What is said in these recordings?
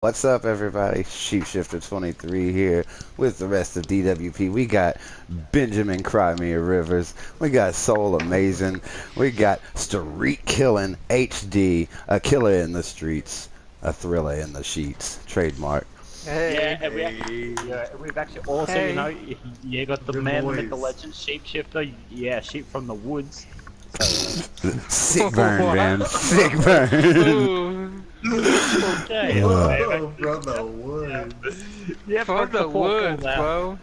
What's up, everybody? Sheepshifter 23 here with the rest of DWP. We got Benjamin Crimea Rivers. We got Soulamazin. We got Streetkilln HD. A killer in the streets. A thriller in the sheets. Trademark. Hey. We've actually also, Hey. you got the man, the myth, the legend, Sheepshifter. Yeah, sheep from the woods. Sick burn, man. Sick burn. Okay. From the woods. Yeah, From the woods, bro.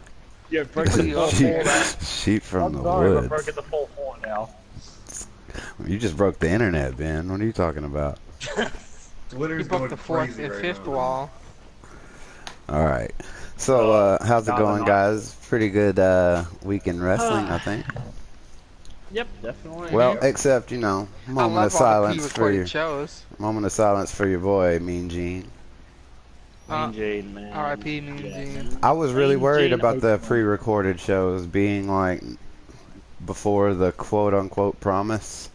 Yeah, broken the fourth wall now. Sheep from the Sorry, woods. I'm broken the fourth wall now. You just broke the internet, Ben. What are you talking about? You Twitter's broke going the fourth crazy and right fifth now. wall. Alright. So, how's it No, going, not. guys? Pretty good week in wrestling, I think. Yep, definitely. Well, except, you know, I moment of love all the silence for your pre-recorded shows. moment of silence for your boy, Mean Gene. Mean Gene, man. R.I.P. Mean Gene. I was really Mean worried Gene about the Oakland. pre-recorded shows being like before the quote-unquote promise.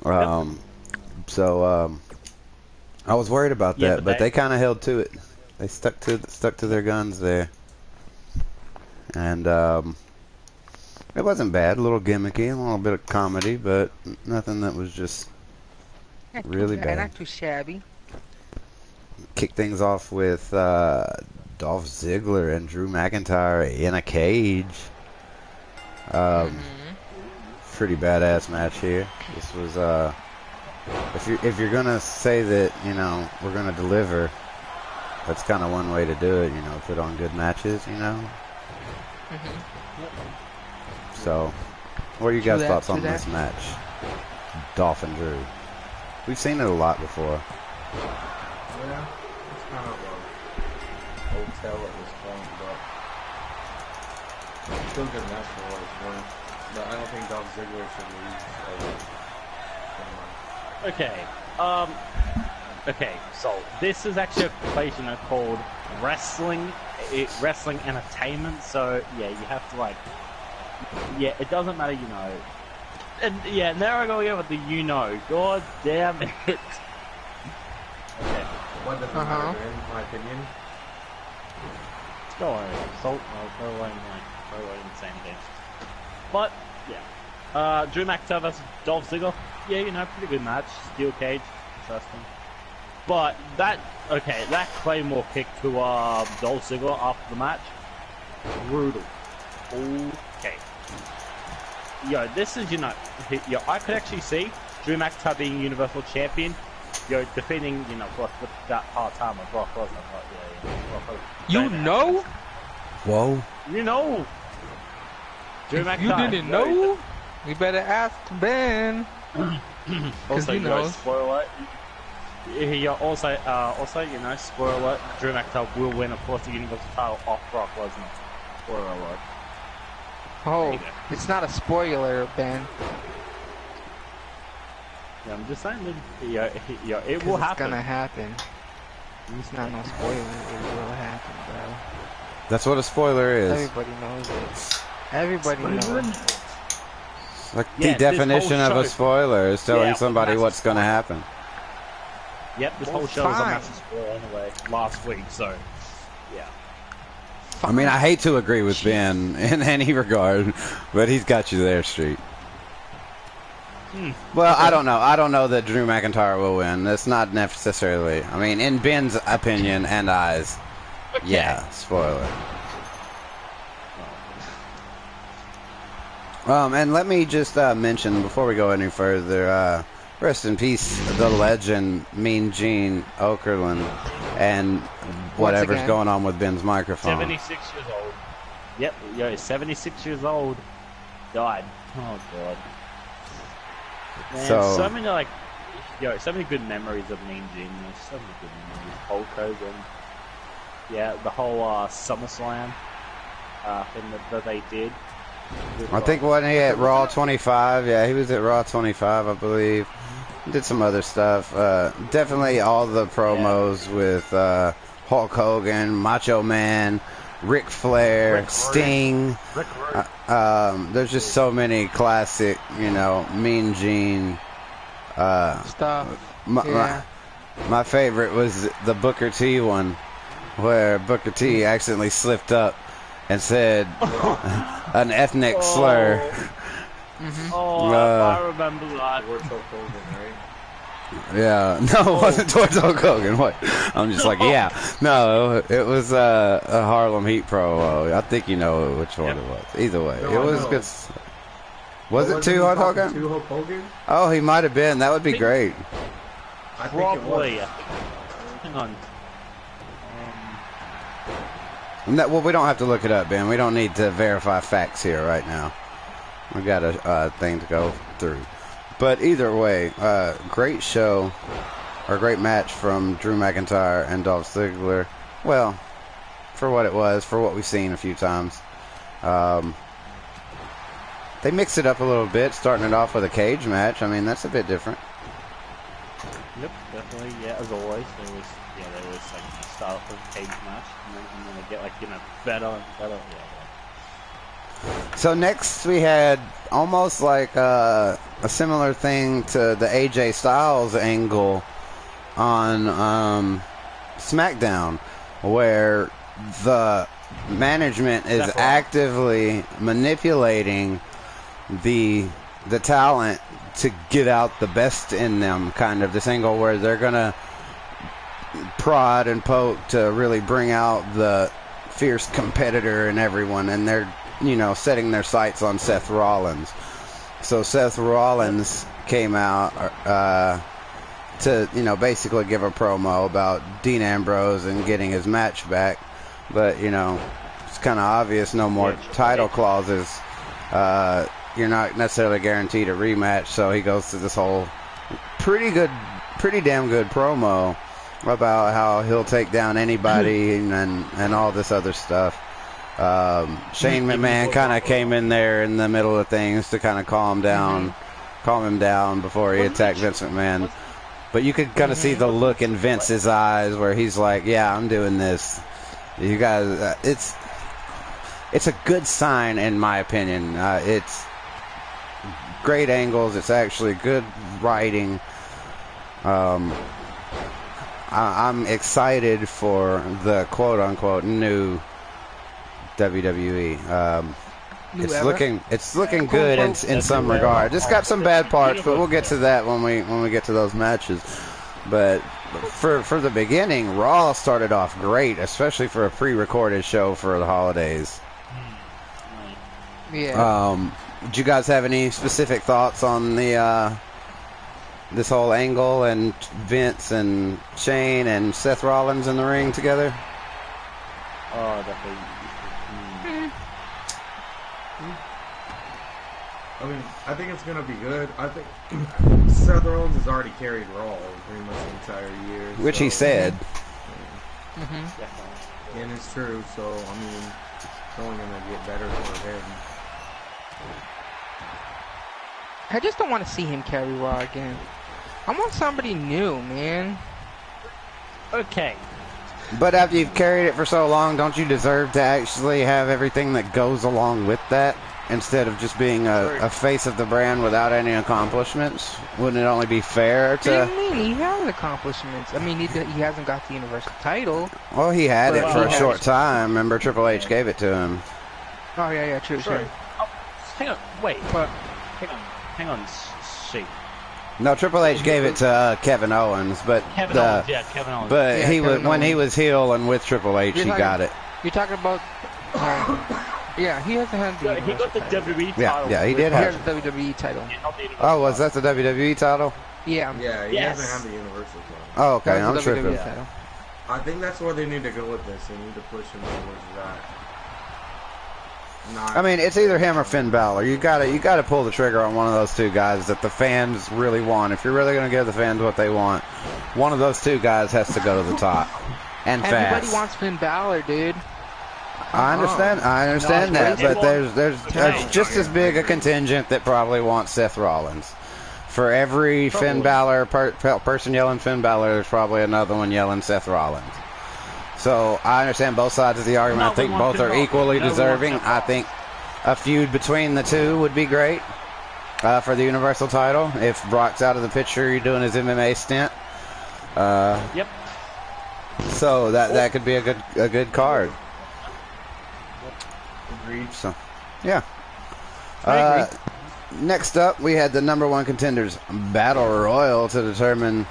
So I was worried about Yeah, that, but but they kind of held to it. They stuck to their guns there, and it wasn't bad. A little gimmicky, a little bit of comedy, but nothing that was just really bad. Not too shabby. Kick things off with Dolph Ziggler and Drew McIntyre in a cage. Pretty badass match here. This was if you're gonna say that, you know, we're gonna deliver, that's kind of one way to do it. You know, put on good matches. You know. So, what are you guys' thoughts on this match? Dolph and Drew. We've seen it a lot before. Yeah, it's kind of a hotel at this point, but still good match for what it's worth. But I don't think Dolph Ziggler should lose. Okay, so this is actually a place, you know, called wrestling entertainment. So yeah, you have to like, yeah, it doesn't matter, you know. And yeah, there I go again with the you know. God damn it. Okay. What doesn't matter, in my opinion. Go on, Salt. Go away in the same thing. But yeah, Drew McIntyre versus Dolph Ziggler. Yeah, you know, pretty good match. Steel cage, interesting. But that Claymore kick to Dolph Ziggler after the match, brutal. Okay. Yo, this is, you know, I could actually see Drew McIntyre being Universal Champion. Yo, defeating, you know, with that part-time of Brock Lesnar. You know? Whoa. You know. Drew If McIntyre. you didn't know, we better ask Ben. Also, he you know, knows. spoiler alert. Yeah, also, you know, spoiler alert. Drew McIntyre will win, of course, the Universal title off Brock Lesnar. Spoiler alert. Oh, it's not a spoiler, Ben. Yeah, I'm just saying that, it will It's happen. gonna happen. It's not no spoiler. It will happen, bro. That's what a spoiler is. Everybody knows it. Everybody knows. Like Yeah, the this definition whole of a show- spoiler is telling Yeah, somebody massive what's going to spoiler. happen. Yep, this Well, whole show is a fine. massive spoiler anyway. Last week, so yeah. I mean, I hate to agree with Ben in any regard, but he's got you there, Street. Well, I don't know. I don't know that Drew McIntyre will win. That's not necessarily. I mean, in Ben's opinion and eyes, yeah, spoiler. And let me just mention before we go any further, rest in peace, the legend Mean Gene Okerlund, and whatever's again. going on with Ben's microphone. 76 years old. Yep, yo, 76 years old. Died. Oh god. Man, So- so many like, so many good memories of Mean Gene. There's so many good memories. Hulk Hogan. Yeah, the whole SummerSlam thing that they did. I think wasn't he at Raw 25? Yeah, he was at Raw 25, I believe. Did some other stuff. Definitely all the promos with Hulk Hogan, Macho Man, Ric Flair, Rick Sting. Rick Rude. There's just so many classic, you know, Mean Gene. Stuff. Yeah. My favorite was the Booker T one, where Booker T accidentally slipped up and said an ethnic slur. Oh, I remember that. Towards Hulk Hogan, right? Yeah, no, it wasn't towards Hulk Hogan. What? I'm just like, yeah, no, it was a Harlem Heat promo. I think you know which one it was. Either way, No, it I was know. good. Was it to Hulk Hogan? To Hulk Hogan? Oh, he might have been. That would be great. I think it Probably. was. Hang on. No, well, we don't have to look it up, Ben. We don't need to verify facts here right now. We got a thing to go through. But either way, great show, or great match from Drew McIntyre and Dolph Ziggler. Well, for what it was, for what we've seen a few times. They mixed it up a little bit, starting it off with a cage match. I mean, that's a bit different. Yep, definitely. Yeah, as always, there was like a style of cage match, and then they get like better and better. Yeah. So next we had almost like a similar thing to the AJ Styles angle on SmackDown, where the management is actively manipulating the talent to get out the best in them, kind of this angle where they're gonna prod and poke to really bring out the fierce competitor in everyone, and they're setting their sights on Seth Rollins. So Seth Rollins came out to basically give a promo about Dean Ambrose and getting his match back, but it's kind of obvious, no more title clauses. You're not necessarily guaranteed a rematch, so he goes through this whole pretty damn good promo about how he'll take down anybody and all this other stuff. Shane McMahon kind of came in there in the middle of things to kind of calm him down before he attacked Vince McMahon. But you could kind of see the look in Vince's eyes where he's like, "Yeah, I'm doing this. You guys, it's a good sign in my opinion. It's great angles. It's actually good writing. I'm excited for the quote-unquote new WWE. It's looking good in some regard. It's got some bad parts, but we'll get to that when we get to those matches. But for the beginning, Raw started off great, especially for a pre-recorded show for the holidays. Yeah. Did you guys have any specific thoughts on the this whole angle and Vince and Shane and Seth Rollins in the ring together? Oh, definitely. I mean, I think it's gonna be good. I think Seth Rollins has already carried Raw pretty much the entire year, Which he said. Definitely. and it's true. So I mean, it's only gonna get better for him. I just don't want to see him carry Raw again. I want somebody new, man. Okay. But after you've carried it for so long, don't you deserve to actually have everything that goes along with that, instead of just being a face of the brand without any accomplishments? Wouldn't it only be fair What do you to... mean? He has accomplishments. I mean, he hasn't got the Universal title. Well, he had it Well, for a he short has. time. Remember, Triple H gave it to him. Oh, yeah, true. Oh, hang on. Wait. But Hang on. Sheep. No, Triple H gave it to Kevin Owens, but Kevin Owens. Yeah, Kevin Owens. but Yeah, he was Kevin when he Owens. was heel and with Triple H, he You're got it. You're talking about... yeah, he hasn't had the he got the Universal title. WWE title. Yeah, he did He have has it. the WWE title. Yeah, not the Universal Oh, was title. that the WWE title? Yeah. Yeah, he Yes. hasn't had the Universal title. Oh, okay, That I'm was the tripping. WWE title. I think that's where they need to go with this. They need to push him towards that. Not I mean, it's either him or Finn Balor. You gotta pull the trigger on one of those two guys that the fans really want. If you're really gonna give the fans what they want, one of those two guys has to go to the top, and Everybody fast. wants Finn Balor, dude. I understand No, that, but everyone- there's just as big a contingent that probably wants Seth Rollins. For every Finn Balor person yelling Finn Balor, there's probably another one yelling Seth Rollins. So I understand both sides of the argument. I think both are equally deserving. I think a feud between the two would be great for the Universal title. If Brock's out of the picture, you're doing his MMA stint. Yep. So that could be a good card. Agreed. So, yeah. I agree. Next up, we had the number one contenders battle royal to determine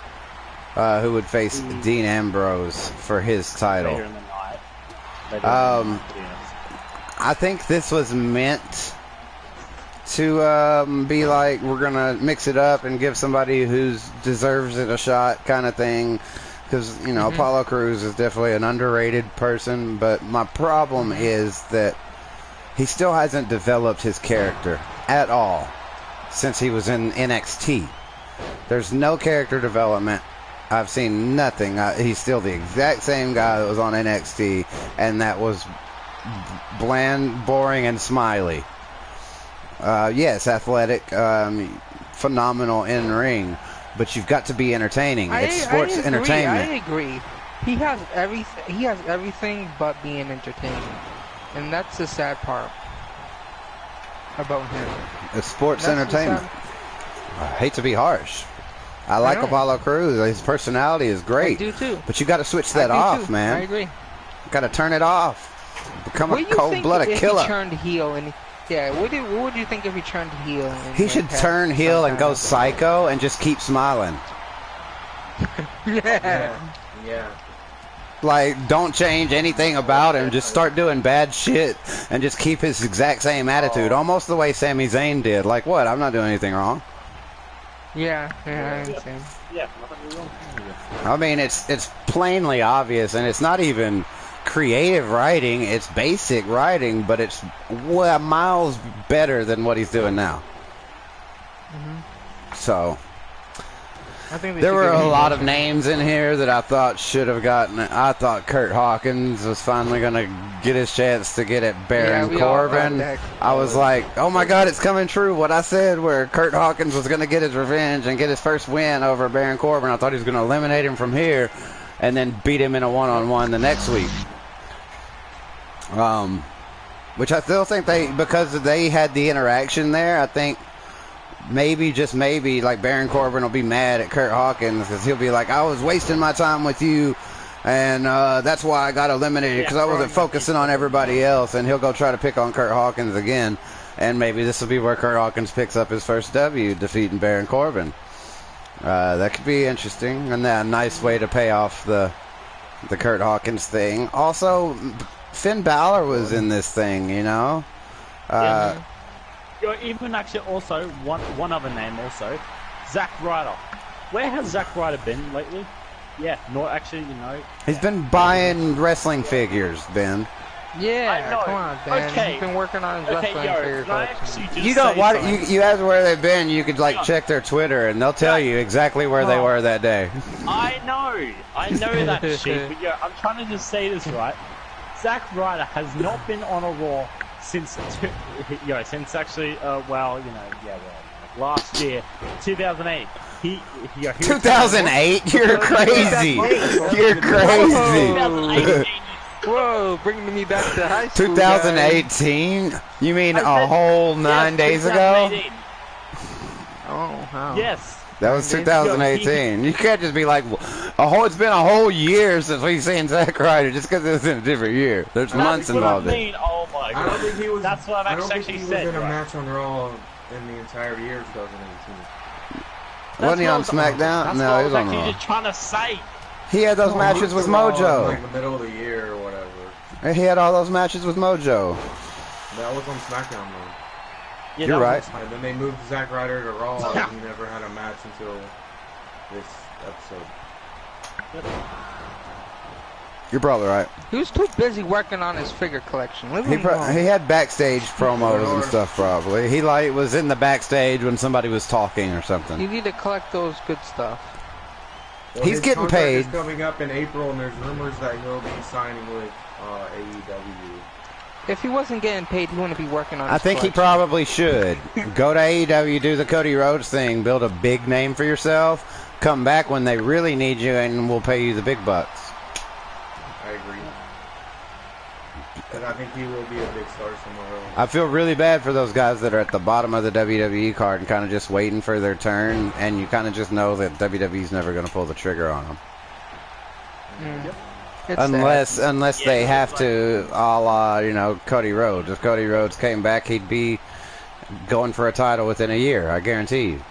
who would face Dean Ambrose for his title. Later in the night. Later in the night, I think this was meant to be like, we're gonna mix it up and give somebody who deserves it a shot, kind of thing. Because Apollo Crews is definitely an underrated person, but my problem is that he still hasn't developed his character at all since he was in NXT. There's no character development. I've seen nothing. He's still the exact same guy that was on NXT, and that was bland, boring, and smiley. Yes, athletic, phenomenal in ring, but you've got to be entertaining. It's sports entertainment. I agree. He has everything. He has everything but being entertaining, and that's the sad part about him. It's sports entertainment. I hate to be harsh. I like Apollo Crews. His personality is great. I do too. But you got to switch that off, man. I agree. Got to turn it off. Become a cold-blooded killer. He turned heel and what would you think if he turned heel? He should turn heel and go psycho and just keep smiling. Yeah. Like, don't change anything about him. Just start doing bad shit and just keep his exact same attitude. Almost the way Sami Zayn did. Like, what? I'm not doing anything wrong. Yeah, I understand. Yeah, nothing wrong. I mean, it's plainly obvious, and it's not even creative writing. It's basic writing, but it's miles better than what he's doing now. So I think there were a lot of names in here that I thought should have gotten it. I thought Kurt Hawkins was finally going to get his chance to get at Baron Corbin. I was like, oh my God, it's coming true. What I said, where Kurt Hawkins was going to get his revenge and get his first win over Baron Corbin. I thought he was going to eliminate him from here and then beat him in a one-on-one the next week. Which I still think because they had the interaction there, I think maybe, just maybe, like Baron Corbin will be mad at Kurt Hawkins because he'll be like, I was wasting my time with you, and that's why I got eliminated, because I wasn't focusing on everybody else, and he'll go try to pick on Kurt Hawkins again, and maybe this will be where Kurt Hawkins picks up his first W, defeating Baron Corbin. That could be interesting, and a nice way to pay off the Kurt Hawkins thing. Also, Finn Balor was in this thing, Even actually also, one other name also, Zack Ryder. Where has Zack Ryder been lately? Yeah, not actually, He's been buying wrestling figures, Ben. Yeah, come on, Ben. Okay. He's been working on his wrestling figures. You ask where they've been, you could check their Twitter and they'll tell you exactly where they were that day. I know that shit, but I'm trying to just say this right. Zack Ryder has not been on a Raw since actually, last year, 2008. 2008? You're crazy. You're crazy. Whoa, bringing me back to high school. 2018? You mean a whole 9 days ago? Oh, wow. Yes. That was 2018. You can't just be like, it's been a whole year since we've seen Zack Ryder just because it's in a different year. There's months involved in it. Oh my God. I don't think he was. That's what I've actually said. He was in a match on Raw in the entire year of 2018. Wasn't he on SmackDown? No, he was on Raw. That's what just trying to say. He had those matches with Mojo. Like the middle of the year or whatever. He had all those matches with Mojo. That was on SmackDown though. Yeah, you're right. And then they moved Zack Ryder to Raw, and he never had a match until this episode. You're probably right. He was too busy working on his figure collection. He had backstage promos and stuff, probably. He was in the backstage when somebody was talking or something. You need to collect those good stuff. Well, he's getting paid. Is coming up in April, and there's rumors that he'll be signing with AEW. If he wasn't getting paid, he wouldn't be working on his I think he probably should. Go to AEW, do the Cody Rhodes thing, build a big name for yourself, come back when they really need you, and we'll pay you the big bucks. I agree. And I think he will be a big star somewhere else. I feel really bad for those guys that are at the bottom of the WWE card and kind of just waiting for their turn, and you kind of just know that WWE's never going to pull the trigger on them. It's Unless Yeah, they it's have like- to, a la, Cody Rhodes. If Cody Rhodes came back, he'd be going for a title within a year. I guarantee you.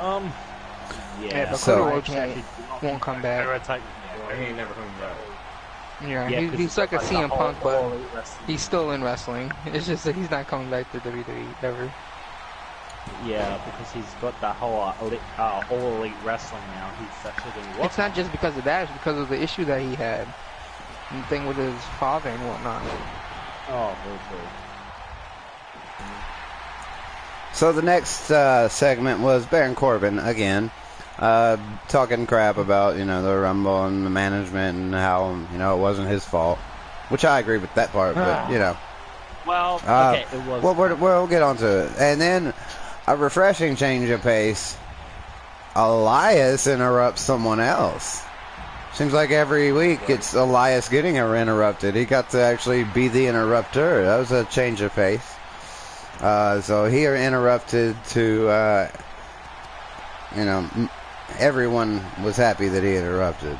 Yeah, but So- Cody Rhodes won't come back. He ain't never coming back. Yeah, Yeah, he's like a CM Punk, but but he's still in wrestling. It's just that he's not coming back to WWE ever. yeah, because he's got that whole all elite wrestling now. He's actually going to It's not just because of that; it's because of the issue that he had, and the thing with his father and whatnot. Oh, very true. So the next segment was Baron Corbin again, talking crap about the Rumble and the management and how it wasn't his fault, which I agree with that part. But Well, okay, it was. well, we'll get on to it. And then a refreshing change of pace. Elias interrupts someone else. Seems like every week it's Elias getting interrupted. He got to actually be the interrupter. That was a change of pace. So he interrupted to, everyone was happy that he interrupted.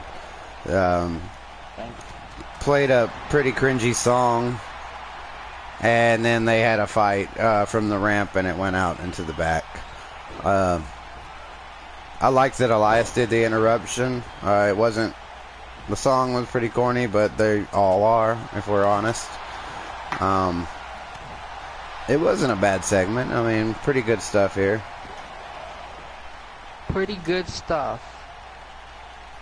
Played a pretty cringy song, and then they had a fight from the ramp, and it went out into the back. I liked that Elias did the interruption. The song was pretty corny, but they all are, if we're honest. It wasn't a bad segment. I mean, pretty good stuff here. Pretty good stuff,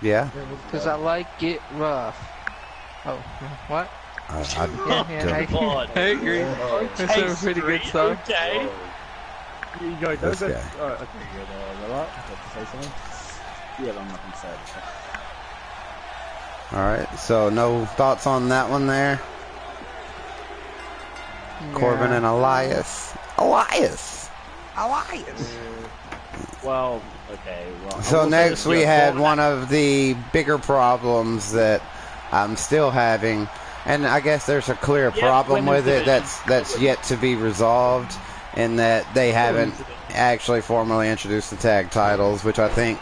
Yeah. because I like it rough. Oh, what? I Yeah, God. I agree. It's some pretty good stuff. Okay. You go, This don't go. guy. Oh, okay, good. What? Have to say something? Yeah, but I'm not going to say it. All right. So no thoughts on that one there. Corbin and Elias. Elias. Well, okay. Well, So next we had one of the bigger problems that I'm still having, and I guess there's a clear problem with it that's yet to be resolved, in that they haven't actually formally introduced the tag titles, which I think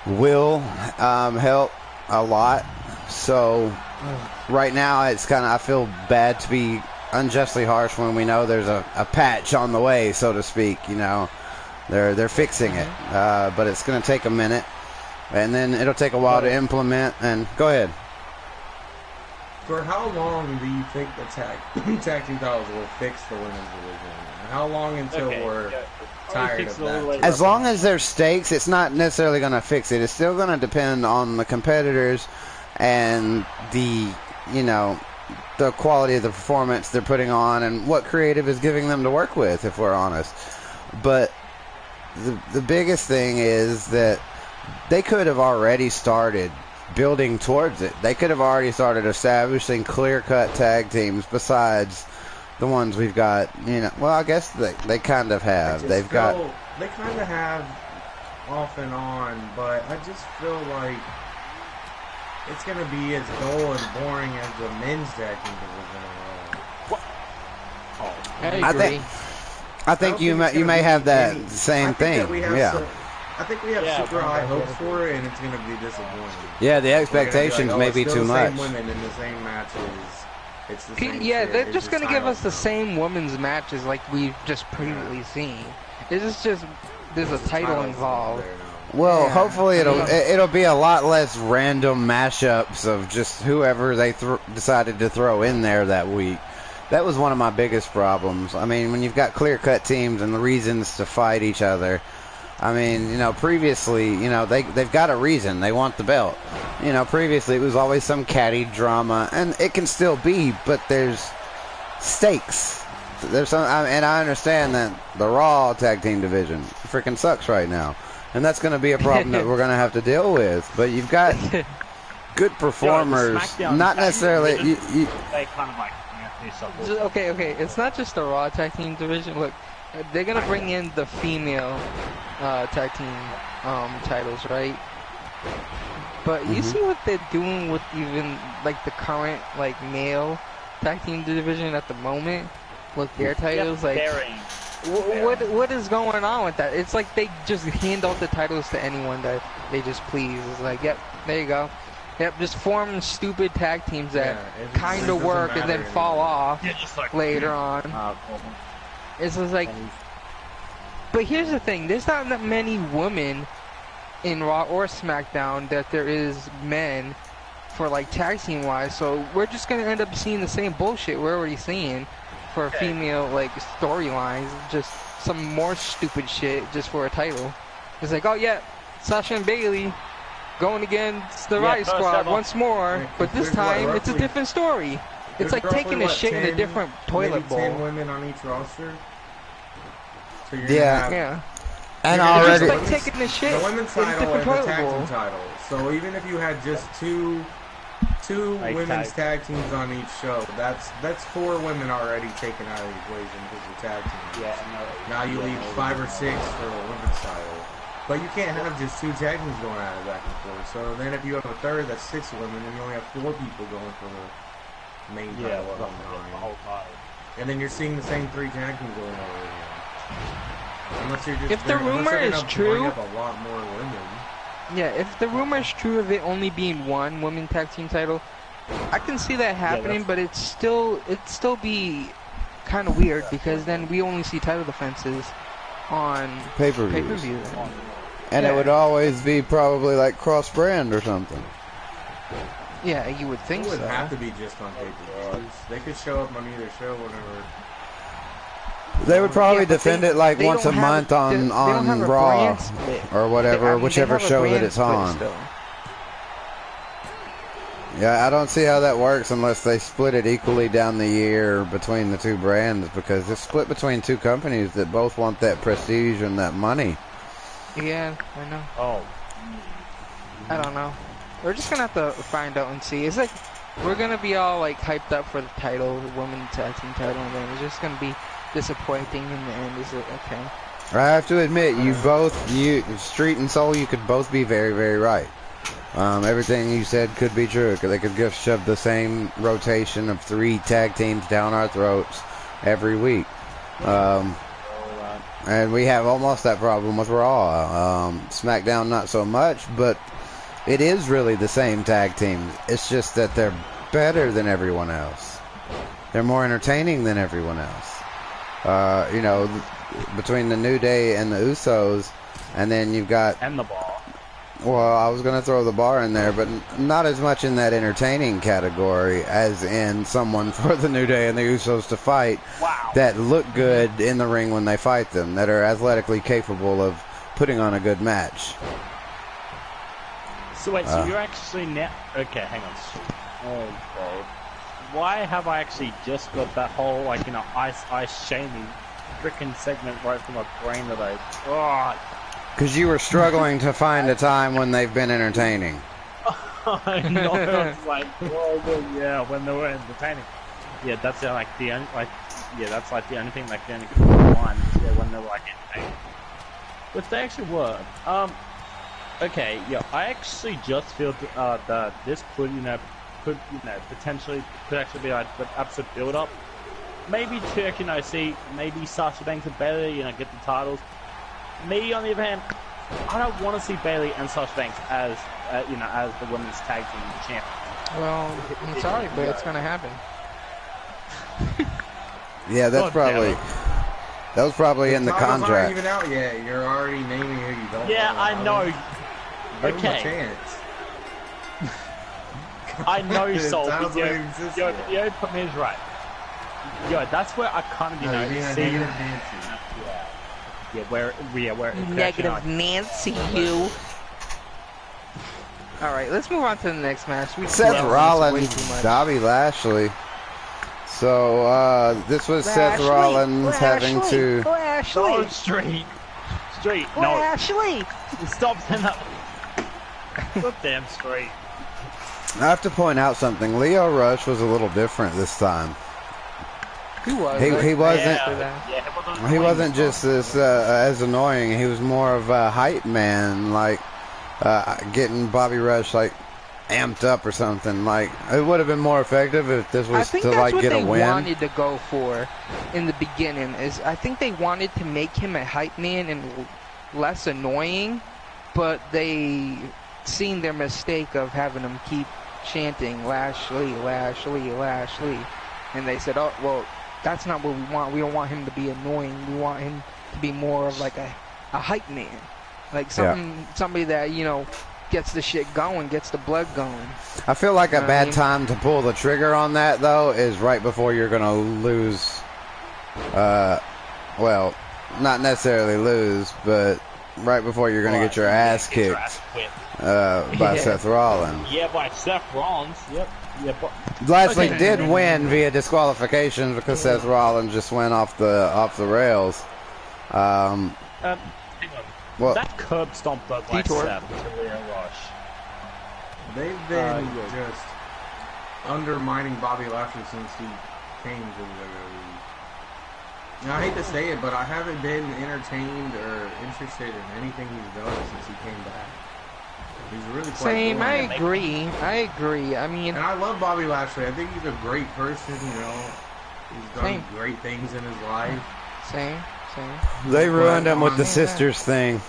will help a lot. So right now it's kind of, I feel bad to be unjustly harsh when we know there's a patch on the way, so to speak. They're fixing it, but it's going to take a minute, and then it'll take a while to implement. And go ahead. For how long do you think the tag team titles will fix the women's division? How long until we're tired of that? As long as there's stakes, it's not necessarily going to fix it. It's still going to depend on the competitors and the quality of the performance they're putting on and what creative is giving them to work with, if we're honest. But the biggest thing is that they could have already started building towards it. They could have already started establishing clear-cut tag teams besides the ones we've got. Well, I guess they kind of have. They kind of have off and on, but I just feel like it's going to be as dull and boring as the men's tag team division. I agree. I think you may have that same thing. I think we have super high hopes for it, and it's going to be disappointing. Yeah, the expectations may be too much. Same women in the same matches. It's the same Yeah, shit. they're It's just going to give us the title. same women's matches like we've just previously seen. It's just there's a title Titles involved. there now. Well, Yeah. hopefully it'll be a lot less random mashups of just whoever they decided to throw in there that week. That was one of my biggest problems. I mean, when you've got clear-cut teams and the reasons to fight each other, I mean, previously, they've got a reason. They want the belt. Previously it was always some catty drama, and it can still be, but there's stakes. There's some, and I understand that the Raw tag team division freaking sucks right now, and that's going to be a problem that we're going to have to deal with. But you've got good performers, not necessarily. They kind of like Okay. It's not just the Raw tag team division. Look, they're gonna bring in the female tag team titles, right? But you see what they're doing with even like the current like male tag team division at the moment with their titles, like What is going on with that? It's like they just hand out the titles to anyone that they just please. It's like, yep, there you go. Yep, just form stupid tag teams that kind of work and then fall off later on. It's just like, but here's the thing: there's not that many women in Raw or SmackDown that there is men for like tag team wise. So we're just gonna end up seeing the same bullshit we're already seeing for female like storylines. Just some more stupid shit just for a title. It's like, oh yeah, Sasha and Bailey going against the Riot Squad once more, but this time it's a different story. It's like taking a shit in a different toilet bowl. 10 women on each roster. So yeah. And already, just like taking a shit the women's title and the tag team title. So even if you had just two women's tag teams on each show, that's 4 women already taken out of the equation because of the tag teams. Yeah, now you leave 5 or 6 for the women's title. But you can't have just 2 tag teams going at it back and forth. So then if you have a third, that's 6 women, and you only have 4 people going for the main title. The whole title. And then you're seeing the same 3 tag teams going over again. Unless you're just if the rumor is true, up a lot more women. Yeah, if the rumor is true of it only being 1 women tag team title, I can see that happening. But it'd still be kind of weird because then we only see title defenses on pay-per-view. And it would always be probably like cross-brand or something. Yeah, you would think so. It wouldn't have to be just on pay-per-views. They could show up on either show whenever. They would probably defend it like once a month on Raw or whatever, whichever show that it's on. Yeah, I don't see how that works unless they split it equally down the year between the 2 brands, because it's split between 2 companies that both want that prestige and that money. Yeah, I know. Oh. I don't know. We're just gonna have to find out and see. It's like we're gonna be all like hyped up for the title, the women's tag team title, and then it's just gonna be disappointing in the end. Is it okay? I have to admit, you Street and Soul, you could both be very, very right. Everything you said could be true. They could just shove the same rotation of 3 tag teams down our throats every week. And we have almost that problem with Raw. SmackDown, not so much, but it is really the same tag team. It's just that they're better than everyone else. They're more entertaining than everyone else. Between the New Day and the Usos, and then you've got... And the Bar. Well, I was going to throw the Bar in there, but not as much in that entertaining category as in someone for the New Day and the Usos to fight that look good in the ring when they fight them, that are athletically capable of putting on a good match. So wait, so you're actually now... Okay, hang on. Oh, God. Why have I actually just got that whole, ice shaming freaking segment right from my brain that I... Oh, because you were struggling to find a time when they've been entertaining. I know. It's like, well, when they were entertaining. Yeah, that's the only thing like the only one. Yeah, when they were entertaining. Which they actually were. Okay, yeah, I actually just feel that this could potentially actually be like the absolute build up. Maybe to see maybe Sasha Banks and Bayley, get the titles. Me, on the other hand, I don't want to see Bayley and Sasha Banks as the women's tag team champions. Well, I'm sorry, but it's gonna happen. Yeah, that was probably in the contract. Aren't even out yet. You're already naming who you don't. Yeah, I know. Give him a Okay. chance. I know, Soul. Sounds But like it exists yet. put me is right. Yo, that's where I kind of No, you're being a see. negative Nancy. Where Negative Nancy, you. All right, let's move on to the next match. Seth Rollins, Bobby Lashley. So this was Seth Rollins having to. No, Street. No. Lashley. Stop saying that. Good damn Street. I have to point out something. Leo Rush was a little different this time. He was. He wasn't. Yeah, He wasn't just as annoying. He was more of a hype man, getting Bobby Rush amped up or something. Like, it would have been more effective if this was to like get a win. I think that's what they wanted to go for in the beginning. I think they wanted to make him a hype man and less annoying, but they seen their mistake of having him keep chanting Lashley, Lashley, Lashley, and they said, oh well, that's not what we want. We don't want him to be annoying. We want him to be more of like a hype man, like somebody that, you know, gets the shit going, gets the blood going. I feel like a bad time to pull the trigger on that, though, is right before you're going to lose. Well, not necessarily lose, but right before you're going to get your ass kicked by Seth Rollins. Yeah, by Seth Rollins. Yep. Yeah, but Lashley did win via disqualification because Seth Rollins just went off the rails. hang on. Well, That curb stomp looked like Seth to Leo Rush. They've been just undermining Bobby Lashley since he came to the WWE. Now, I hate to say it, but I haven't been entertained or interested in anything he's done since he came back. He's really quite Same, boring. I agree. I mean, And I love Bobby Lashley. I think he's a great person, you know. He's done great things in his life. Same. they ruined him with the sisters thing.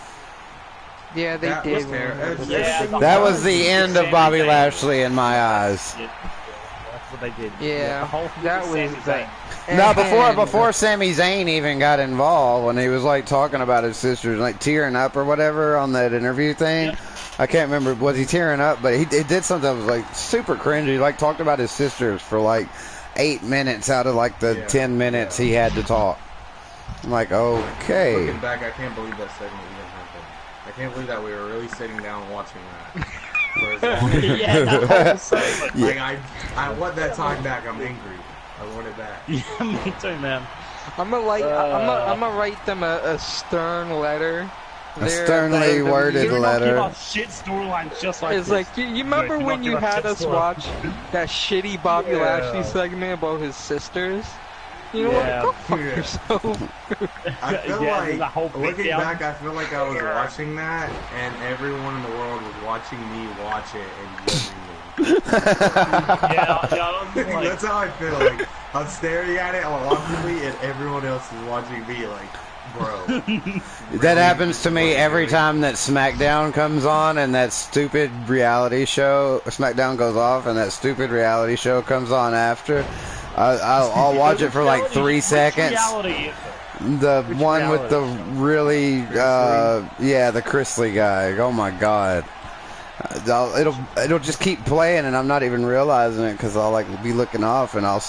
Yeah, they That did. was terrible. That was the end of Bobby Lashley in my eyes. That's what they did. Yeah, the whole thing that with was Sami that. Zayn. No, before Sami Zayn even got involved, when he was like talking about his sisters, like tearing up or whatever on that interview thing. Yeah. I can't remember, was he tearing up? But he did something that was like super cringy. Like talked about his sisters for like 8 minutes out of like the 10 minutes he had to talk. I'm like, okay. Looking back, I can't believe that segment even happened. I can't believe that we were really sitting down watching that. For as long as Yeah, that whole segment. like I want that time back. I'm angry. I want it back. Yeah, me too, man. I'm gonna write them a stern letter. A sternly worded You're not letter. giving us shit storylines just like It's this. like, you remember You're when not you giving us had shit us story. watch that shitty Bobby Lashley segment about his sisters? You know what? Go fuck yourself. I feel Yeah, the whole like, big looking deal. back, I feel like I was watching that, and everyone in the world was watching me watch it and judging me. Yeah, I'm like, That's how I feel. Like, I'm staring at it awkwardly, and everyone else is watching me like, bro. That happens to me every time that SmackDown comes on and that stupid reality show, SmackDown goes off and that stupid reality show comes on after. I'll watch it for like 3 seconds. Reality. The one with the really, the Chrisley guy. Oh my god. It'll just keep playing and I'm not even realizing it because I'll like be looking off and I'll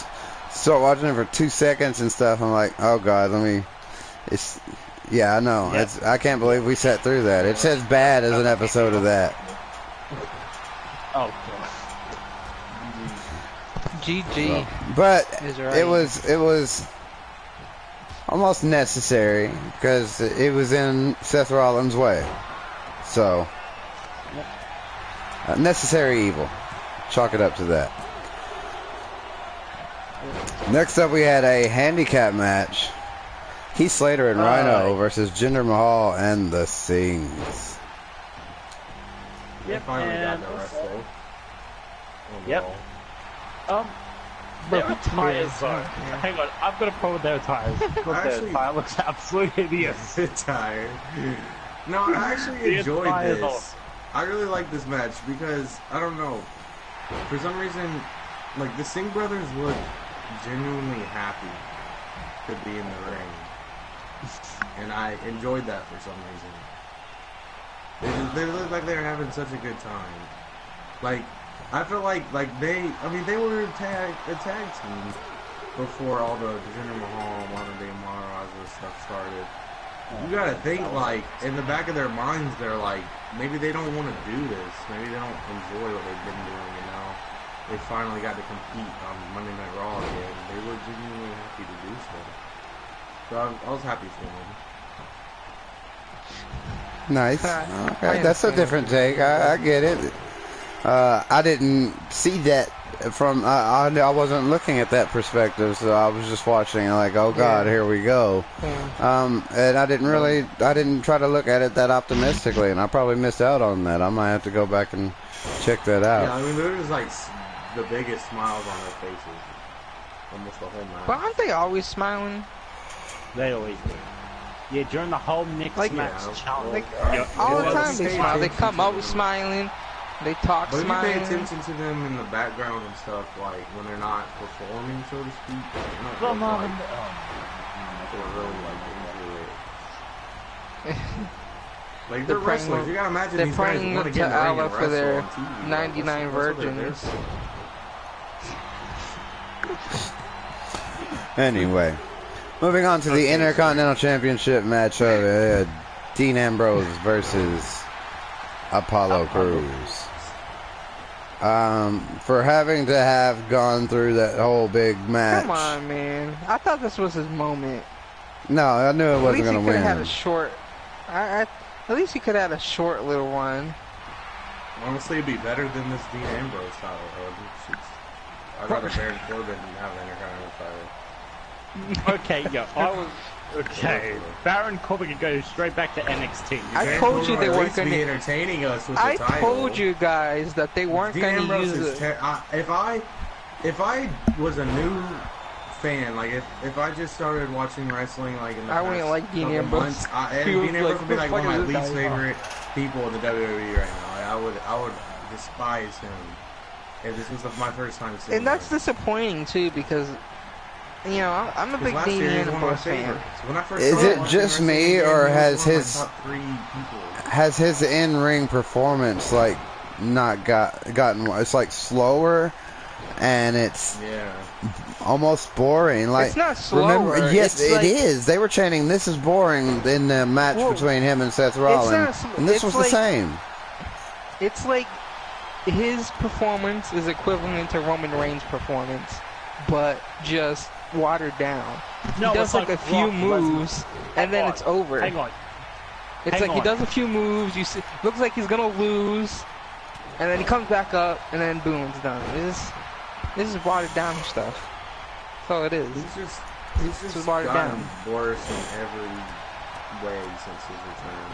start watching it for 2 seconds and stuff. I'm like, oh god, I know. Yep. I can't believe we sat through that. It's as bad as an episode of that. Oh, GG. But Is right. it was almost necessary because it was in Seth Rollins' way. So, necessary evil. Chalk it up to that. Next up, we had a handicap match. Heath Slater and Rhino versus Jinder Mahal and the Sings. They finally got the wrestle. Yep. Their attires though. Hang on, I've got a problem with their attires. Their attire looks absolutely hideous. Tired. No, I actually enjoyed this. I really like this match because, I don't know, for some reason, like, the Singh brothers look genuinely happy to be in the ring. And I enjoyed that for some reason. They look like they're having such a good time. Like, I feel like they were a tag team before all the Jinder Mahal, Modern Day Maharaja stuff started. You gotta think, like, in the back of their minds, they're like, maybe they don't want to do this. Maybe they don't enjoy what they've been doing, you know? They finally got to compete on Monday Night Raw again. They were genuinely happy to do so. So I was happy for them. Nice. Okay, that's a different take. I get it. I didn't see that from. I wasn't looking at that perspective, so I was just watching like, oh god, here we go. And I didn't try to look at it that optimistically, and I probably missed out on that. I might have to go back and check that out. Yeah, I mean, they're just like the biggest smiles on their faces. Almost the whole match. But aren't they always smiling? They always do. Yeah, during the whole Knicks match challenge. All the time they smile. They come out smiling. They talk but smiling. But if you pay attention to them in the background and stuff, like when they're not performing, so to speak, they're not they're really like into it. Like they're wrestlers. You gotta imagine these guys want to get in the ring and for their wrestle on TV. 99 virgins. Anyway, moving on to the Intercontinental Championship match of Dean Ambrose versus Apollo Crews. For having to have gone through that whole big match. Come on, man. I thought this was his moment. No, I knew it wasn't going to win. At least he could have had a short... At least he could have had a short little one. Honestly, it'd be better than this Dean Ambrose title. I'd rather Baron Corbin have an Intercontinental title. Okay, yeah, I was... Okay, Baron Corbin could go straight back to NXT. I told you they weren't going to be entertaining us with the title. I told you guys that they weren't going to use it. If I was a new fan, like if I just started watching wrestling, like in the past wouldn't like Dean Ambrose. Dean Ambrose would be like one of my least favorite people in the WWE right now. Like, I would despise him if this was my first time seeing him. And that's disappointing too, because you know I'm a big Dean Ambrose fan. Is it just me, or has his in-ring performance like not gotten? It's like slower, and it's almost boring. Like, it's not slower. Remember, yes, it is. They were chanting, "This is boring" in the match between him and Seth Rollins, and this was the same. It's like his performance is equivalent to Roman Reigns' performance, but just watered down. No, he does like a few moves, and then it's over. Hang on. It's like he does a few moves. You see, looks like he's gonna lose, and then he comes back up, and then boom, it's done. This is watered down stuff. That's all it is. He's just watered gotten down. worse in every way since his return.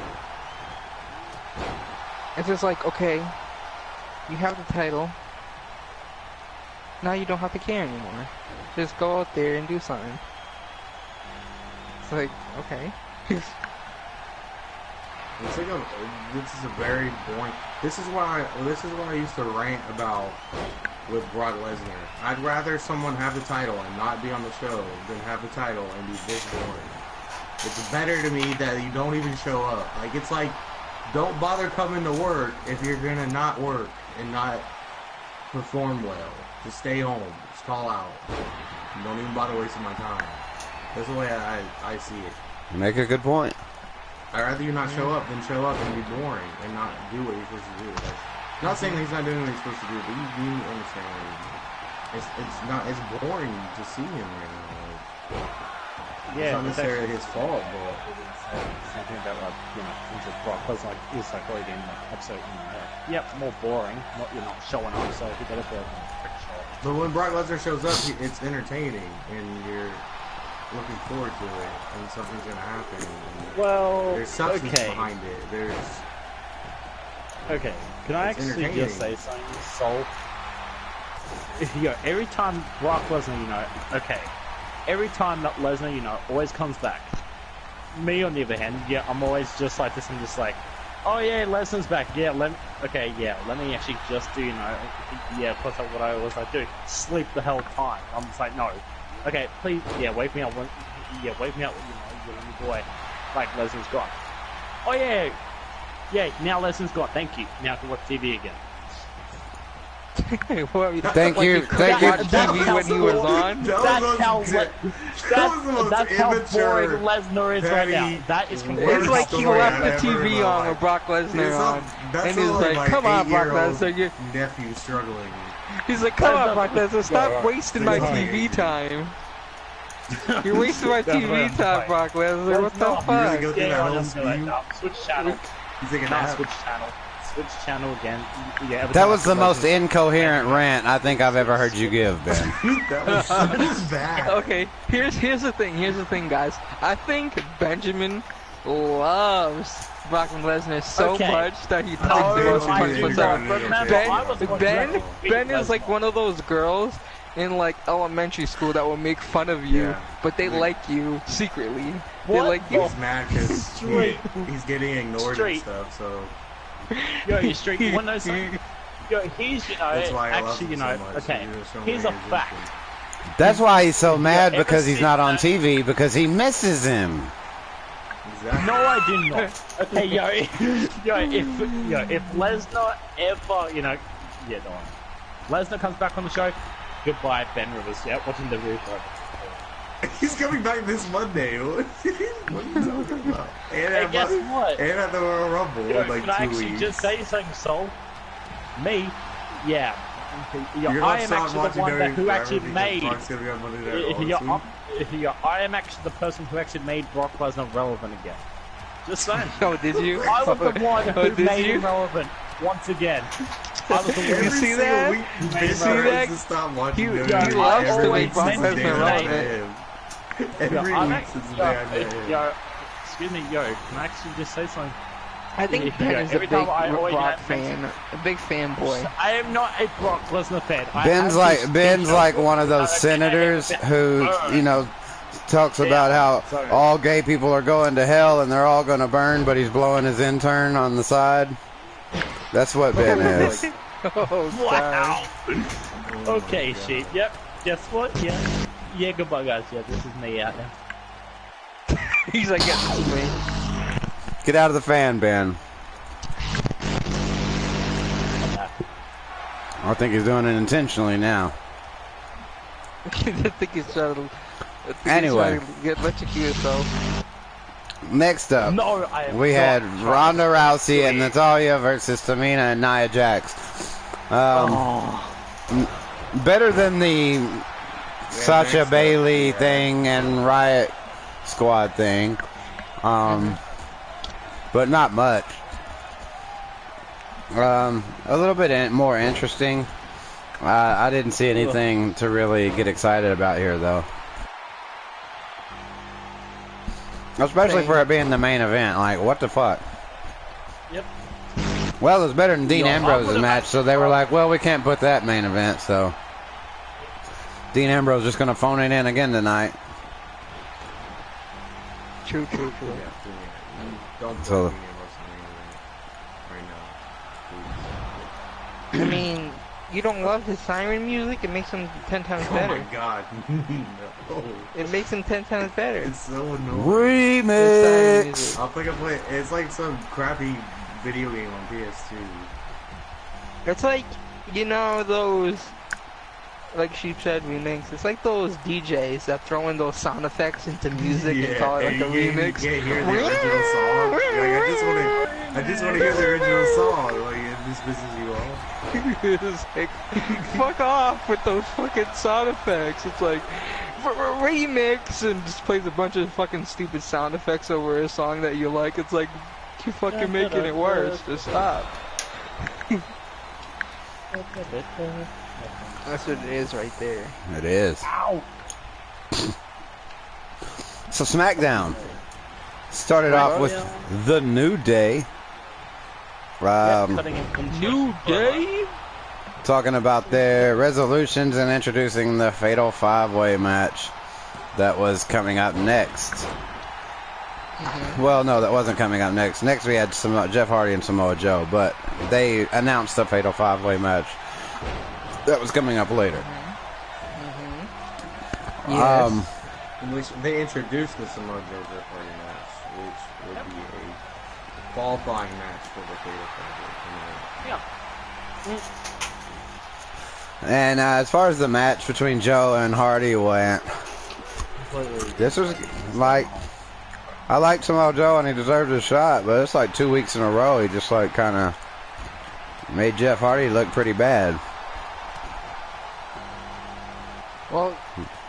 It's just like, okay, you have the title. Now you don't have to care anymore. Just go out there and do something. It's like, okay. It's like this is a very boring. This is what I used to rant about with Brock Lesnar. I'd rather someone have the title and not be on the show than have the title and be this boring. It's better to me that you don't even show up. Like, it's like, don't bother coming to work if you're gonna not work and not perform well. Just stay home. Just call out. Don't even bother wasting my time. That's the way I see it. You make a good point. I'd rather you not show up than show up and be boring and not do what you're supposed to do. Not saying that he's not doing what he's supposed to do, but you understand what I mean. It's boring to see him right now. Like, it's not necessarily his fault, but something about things with Brock was like already in the episode. Yep, more boring. You're not showing up, so he better put on a quick show. But when Brock Lesnar shows up, it's entertaining, and you're looking forward to it, and something's gonna happen. Well, there's substance behind it. Okay, can I actually just say something? So, every time Brock Lesnar, every time that Lesnar, always comes back. Me, on the other hand, I'm always just like this. I'm just like, oh yeah, Lesnar's back. Yeah, let me actually just do, plus what I always like do, sleep the hell time. I'm just like, no. Okay, please, wake me up when, wake me up when your boy, like, Lesnar's gone. Oh yeah, now Lesnar's gone, thank you. Now I can watch TV again. Thank you. Watch TV when he was on? That's how boring Lesnar is right now. That is it's like he left the TV on with Brock Lesnar on. And he's like, come on, Brock Lesnar. Your nephew struggling. He's like, come on, Brock Lesnar, stop wasting my TV time. You're wasting my TV time, Brock Lesnar. What the fuck? Switch channel. Switch channel. Switch channel again. That was the most incoherent rant I think I've ever heard you give, Ben. That was bad. Okay, here's the thing, guys. I think Benjamin loves Brock Lesnar so much that he talks about Ben is like one of those girls in like elementary school that will make fun of you, but they like you secretly. What? They like you. He's mad because he's getting ignored and stuff, so... Yo, you Street, you want to know something? Yo, he's, That's why I love actually, him so much. okay, So here's a fact. That's why he's so mad, because he's not on TV, because he misses him. Exactly. No, I did not. Okay, if Lesnar ever, Lesnar comes back on the show, goodbye, Ben Rivers. Yeah, watching the roof. He's coming back this Monday. What are you talking about? And guess what? And at the Royal Rumble in like can I 2 actually weeks. just say something, Soul? Me? Yeah. You're I am actually the one who actually made... I am actually the person who actually made Brock Lesnar relevant again. Just saying. Oh, did you? I was the one who made him relevant once again. I was the one. You see that? You see that? Stop watching he loves to make Brock Lesnar relevant. Every week since the day I met him. Excuse me, can I actually just say something? I think Ben is a big Brock fan, a big fanboy. I am not a Brock Lesnar fan. Ben's like one of those senators who, talks about how all gay people are going to hell and they're all going to burn, but he's blowing his intern on the side. That's what Ben is. Oh, wow. Okay, Sheep. Yep. Guess what? Yeah, goodbye, guys. Yeah, this is me out now. He's like, yeah, this is me. Get out of the fan, Ben. I think he's doing it intentionally now. I think he's trying to... Anyway. Get electrocute yourself. Next up, we had Ronda Rousey and Natalya versus Tamina and Nia Jax. Better than the Sasha Bailey thing and Riot Squad thing, but not much. A little bit more interesting. I didn't see anything to really get excited about here, though. Especially for it being the main event. Like, what the fuck? Yep. Well, it was better than Dean Ambrose's match, so they were like, well, we can't put that main event, so... Dean Ambrose just gonna phone it in again tonight. True. Don't So- me right now. I mean, you don't love his siren music? It makes him 10 times better. Oh my god. No. It makes him 10 times better. It's so annoying. Remix! I'll think I play. It's like some crappy video game on PS2. It's like, those, like Sheep said, remix. It's like those DJs that throw in those sound effects into music and call it like a remix. You can't hear the original song. Like, I just want to hear the original song. Like, it just pisses you off. It's like, fuck off with those fucking sound effects. It's like, remix, and just plays a bunch of fucking stupid sound effects over a song that you like. It's like, you fucking making it worse. Just stop. That's what it is right there. It is. Ow! So SmackDown started off with The New Day. New Day? Talking about their resolutions and introducing the Fatal 5-Way match that was coming up next. Well, no, that wasn't coming up next. Next we had Jeff Hardy and Samoa Joe, but they announced the Fatal 5-Way match that was coming up later. Yes. In which they introduced the Samoa Joe Jeff Hardy match, which would be a qualifying match for the Fatal 5-Way. And as far as the match between Joe and Hardy went, this was like, I liked Samoa Joe and he deserved a shot, but it's like 2 weeks in a row he just like kind of made Jeff Hardy look pretty bad. Well,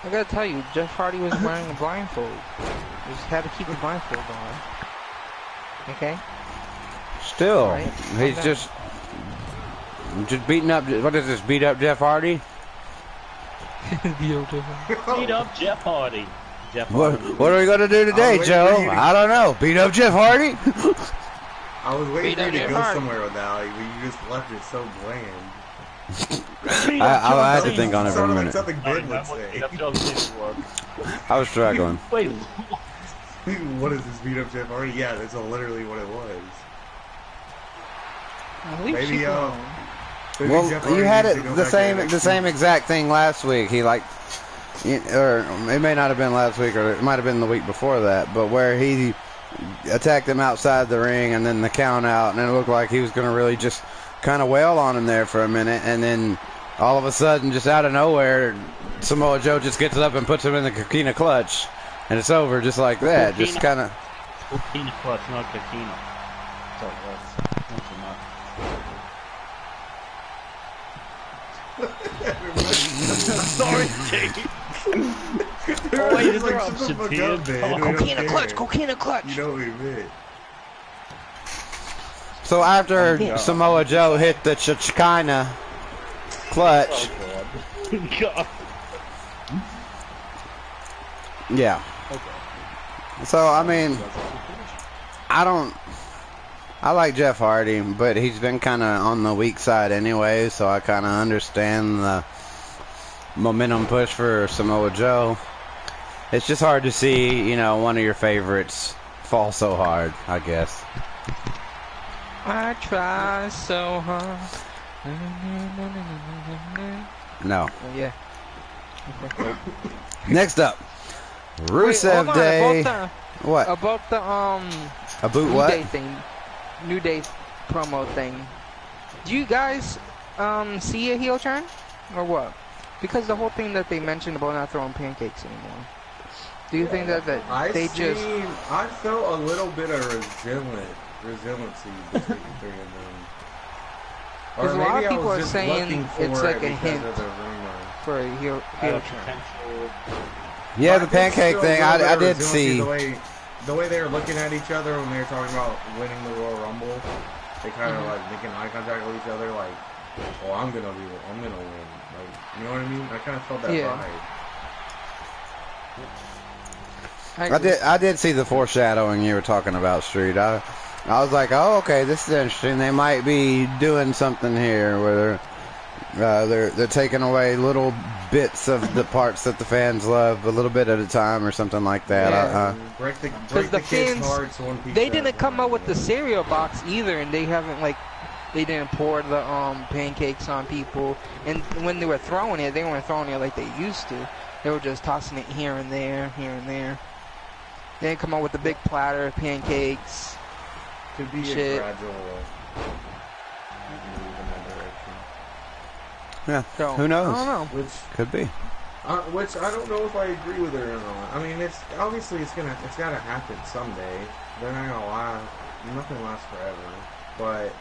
I gotta tell you, Jeff Hardy was wearing a blindfold. You just had to keep the blindfold on. Okay? Still, Right. he's just beating up, what is this, beat up Jeff Hardy? Beat up Jeff Hardy. Jeff What Hardy. are we gonna do today, Joe? I don't know. Beat up Jeff Hardy? I was waiting for you to Beat up go Jeff somewhere with that, like, but you just left it so bland. I had to think on it for a Sounded like minute. something Ben would say. I was struggling. Wait, What is this, beat up Jeff Hardy? Yeah, that's literally what it was. Maybe Jeff Well, you Hardy had needs it to go the back to same NXT. exact thing last week. He or it may not have been last week, or it might have been the week before that, but where he attacked him outside the ring and then the count out, and it looked like he was going to really just kind of wail on him there for a minute, and then all of a sudden, just out of nowhere, Samoa Joe just gets up and puts him in the Coquina clutch, and it's over just like that. Just kind of. Coquina clutch, not Coquina. So sorry, Jake. Oh, wait, is there Like, shut the fuck up, man. We don't Coquina clutch, care. coquina clutch. You know what we meant. So after Samoa Joe hit the Chicana clutch, God. yeah. Okay. So I mean, I like Jeff Hardy, but he's been kind of on the weak side anyway, so I kind of understand the momentum push for Samoa Joe. It's just hard to see, one of your favorites fall so hard, I guess. I try so hard. No. Oh, yeah. Okay. Next up, Rusev hold on, Day. What? About the A boot New what? Day thing, New Day promo thing. Do you guys see a heel turn or what? Because the whole thing that they mentioned about not throwing pancakes anymore. Do you think that I felt a little bit of resiliency between the three of them. Or Because a lot maybe of I people was are just saying looking for it's it like a because hint of the rumor. for a heel turn? Yeah, I the think pancake still a thing. little bit I of did resiliency, see. the way they were looking at each other when they were talking about winning the Royal Rumble. They kind of like making eye contact with each other, like, "Oh, I'm gonna win." Like, you know what I mean? I kind of felt that vibe. I did see the foreshadowing you were talking about, Street. I was like, oh, okay, this is interesting. They might be doing something here where they're taking away little bits of the parts that the fans love, a little bit at a time, or something like that. Yeah. Break the the kids' fans, hearts one piece they at a didn't come time, out with you the know? cereal box either, and they haven't they didn't pour the pancakes on people. And when they were throwing it, they weren't throwing it like they used to. They were just tossing it here and there, here and there. They didn't come out with the big platter of pancakes. Could be Shit. a gradual move in that direction. Yeah, So, who knows? I don't know. Could be. Which I don't know if I agree with it or not. I mean, it's gotta happen someday. They're not gonna last. Nothing lasts forever. But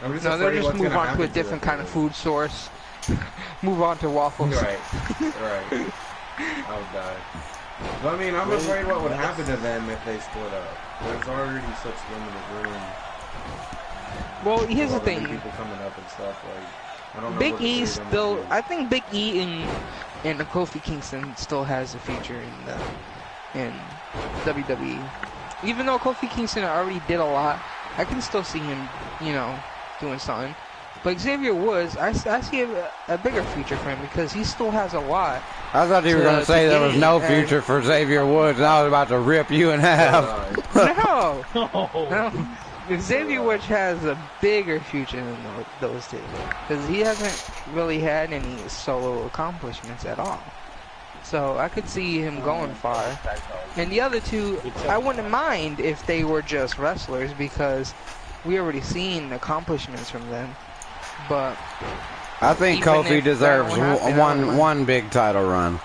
I'm just No, afraid they'll just what's move gonna on to happen a different them. kind of food source. Move on to waffles. Right. I would die. But I mean, I'm afraid what would happen to them if they split up. There's already such limited room. Well, here's the With all new thing. people coming up and stuff, like, I don't know Big what the E three of them still, would do. I think Big E and Kofi Kingston still has a future in WWE. Even though Kofi Kingston already did a lot, I can still see him, doing something. But Xavier Woods, I see a bigger future for him because he still has a lot. I thought you were going to say there was no future for Xavier Woods, and I was about to rip you in half. No, Oh. no. Xavier Woods has a bigger future than those two because he hasn't really had any solo accomplishments at all. So I could see him going far. And the other two, I wouldn't mind if they were just wrestlers because we already seen accomplishments from them. But I think even Kofi if deserves that don't happen, I don't mind. one big title run.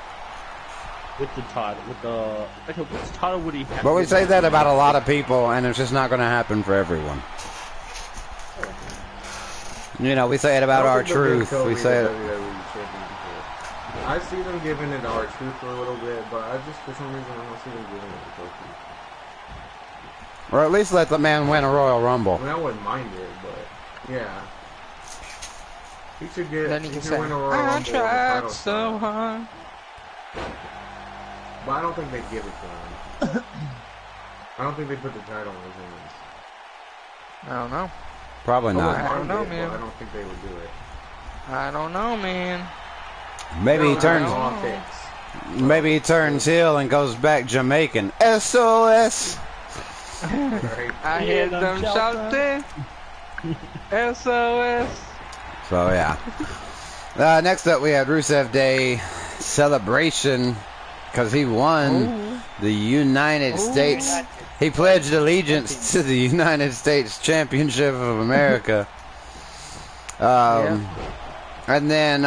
With the title, which title would he have? But we say that about a lot of people, and it's just not going to happen for everyone. We say it about our truth. We say it. I see them giving it our truth for a little bit, but I just, for some reason, I don't see them giving it to Kofi. Or at least let the man win a Royal Rumble. I mean, I wouldn't mind it, but yeah. He should get. then he can say, win a Royal I Rumble and a tried title so shot. hard. But I don't think they'd give it to him. I don't think they put the title in his hands. I don't know. Probably not. I don't know, man. I don't think they would do it. I don't know, man. Maybe he turns. Maybe he turns heel and goes back Jamaican. SOS. I hear them shouting. SOS. So yeah. Next up, we had Rusev Day celebration because he won the United States. He pledged allegiance to the United States Championship of America. And then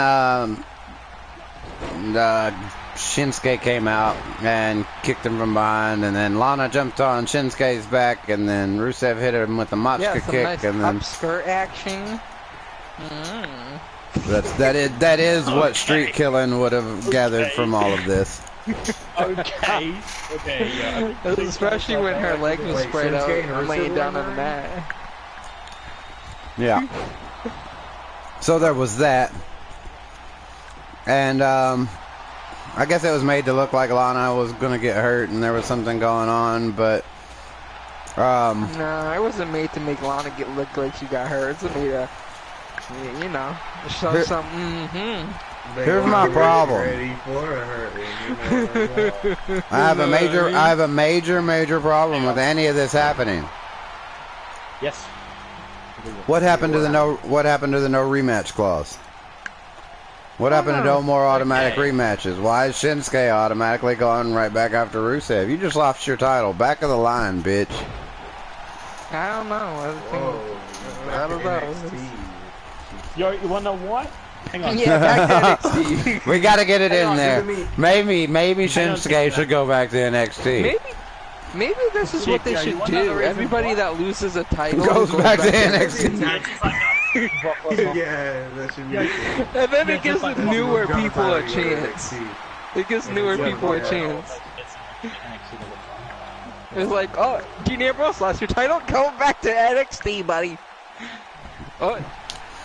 Shinsuke came out and kicked him from behind, and then Lana jumped on Shinsuke's back, and then Rusev hit him with the Machka kick, nice and then upskirt action. that is what Streetkilln would have gathered from all of this. Okay, yeah. Especially when her leg was spread out and laying down on the mat. Yeah. So there was that. And I guess it was made to look like Lana was going to get hurt and there was something going on, but no, it wasn't made to make Lana look like she got hurt. It's made to, you know, show something. Here's my problem. Ready for a hurting, I have a major problem with any of this happening. Yes. What happened to the no rematch clause? What happened to no more automatic rematches? Why is Shinsuke automatically going right back after Rusev? You just lost your title. Back of the line, bitch. I don't know. I don't know. You wanna know what? Hang on. Yeah, back to NXT. We gotta get it in there. Maybe Shinsuke should go back to NXT. Maybe this is what they should do. Everybody that loses a title goes back to NXT. Yeah, that should be. And then it gives newer people a chance. It gives newer people a chance. It's like, oh, Dean Ambrose lost your title? Go back to NXT, buddy. Oh,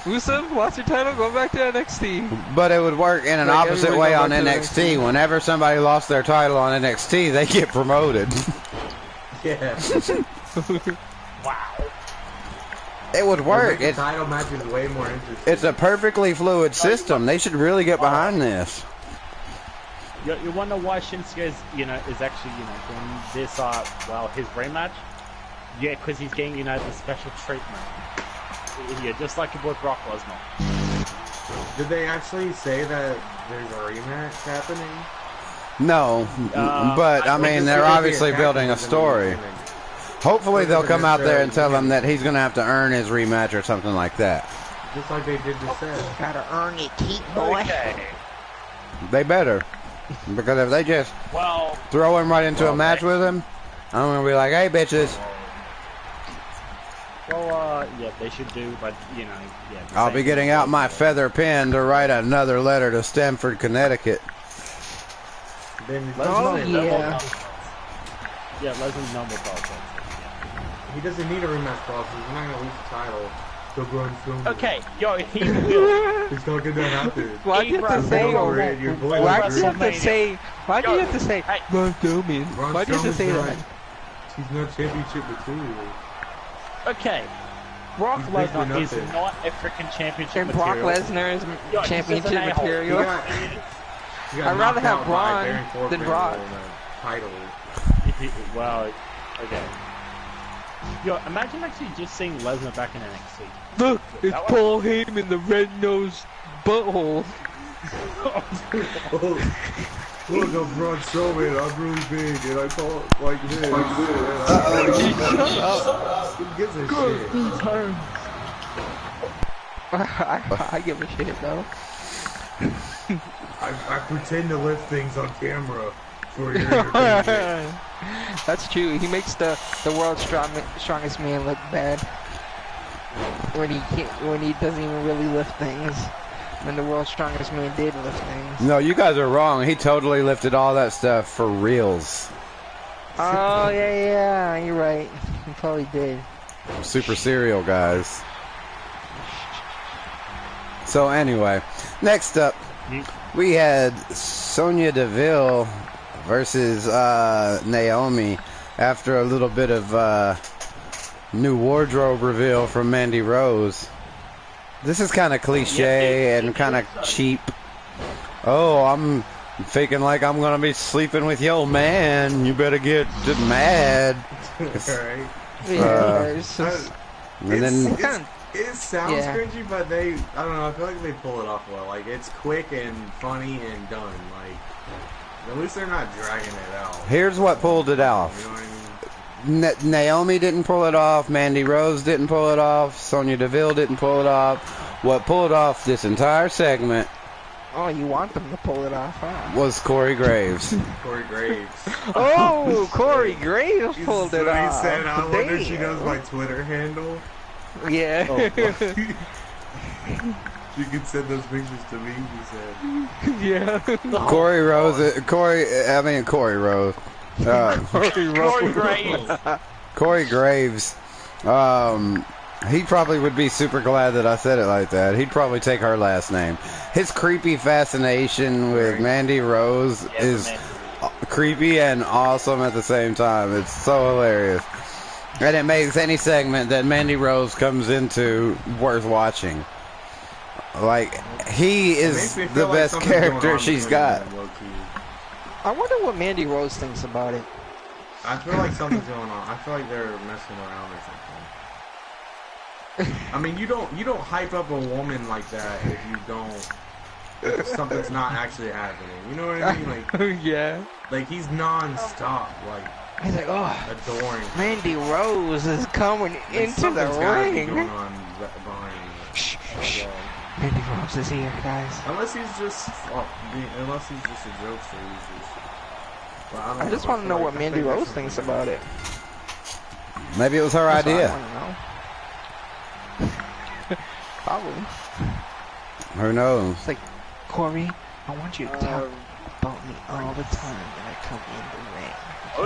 Rusev lost your title? Go back to NXT. But it would work in an opposite way on NXT. Whenever somebody lost their title on NXT, they get promoted. Yeah. Wow. It would work. The title match is way more interesting. It's a perfectly fluid system. They should really get behind this. You wonder why Shinsuke is actually, doing this, his rematch? Yeah, because he's getting, the special treatment. Yeah, just like your boy Brock Lesnar. Did they actually say that there's a rematch happening? No, but I mean, they're obviously building a story. Hopefully they'll come out there and tell him that he's going to have to earn his rematch or something like that. Just like they did this set. Gotta earn it, keep boy. They better. Because if they just throw him right into a match with him, I'm going to be like, hey, bitches. Well, yeah, they should do, but, I'll be getting out my feather pen to write another letter to Stamford, Connecticut. Yeah. Yeah, Lesnar's number process. He doesn't need a rematch clause. He's not going to lose the title. So Braun Strowman. Okay, he will. It's not going to happen. Why do you have to say? Why do you have to say? Why do you have to say? Braun Strowman. Why do you have to say that? He's not championship material. Okay. Brock Lesnar is not a freaking championship material. And Brock Lesnar is championship material. I'd rather have Braun than Brock. Title. Well, okay. Yo, imagine actually just seeing Lesnar back in NXT. Look, it's Paul Heyman, the red-nosed butthole. Look, I'm Braun Strowman, I'm really big, and I talk like this. Who gives a shit? I give a shit, though. I pretend to lift things on camera for your entertainment. That's true. He makes the world's strongest man look bad when he doesn't even really lift things. When the world's strongest man did lift things. No, you guys are wrong. He totally lifted all that stuff for reals. Oh yeah, you're right. He probably did. Super serial guys. So anyway, next up, we had Sonya Deville versus Naomi after a little bit of new wardrobe reveal from Mandy Rose. This is kind of cliche and kind of cheap. Oh, I'm faking like I'm gonna be sleeping with your man. You better get mad. Right. It sounds cringy, but I don't know, I feel like they pull it off well. Like, it's quick and funny and done. Like, at least they're not dragging it out. Here's what pulled it off. You know what I mean? Naomi didn't pull it off. Mandy Rose didn't pull it off. Sonya Deville didn't pull it off. What pulled off this entire segment... Oh, you want them to pull it off, huh? ...was Corey Graves. Corey Graves. Oh, Corey Graves pulled it off. He said, I wonder if she knows my Twitter handle. Yeah. Oh, you can send those pictures to me, he said. Yeah. Corey Rose. Corey Rose. Corey Graves. Corey Graves. He probably would be super glad that I said it like that. He'd probably take her last name. His creepy fascination with Mandy Rose is creepy and awesome at the same time. It's so hilarious. And it makes any segment that Mandy Rose comes into worth watching. Like, he is the best character she's got. I wonder what Mandy Rose thinks about it. I feel like something's going on. I feel like they're messing around or something. I mean, you don't hype up a woman like that if something's not actually happening. You know what I mean? Like, yeah. Like, he's non-stop, like, he's like, oh, adoring. Mandy Rose is coming into the ring. Going on behind me. Shh. Mandy Rose is here, guys. Unless he's just a jokester. I just want to know what Mandy Rose thinks about it. Maybe it was her idea. Probably. Who knows? It's like, Corey, I want you to talk about me all the time when I come in the ring.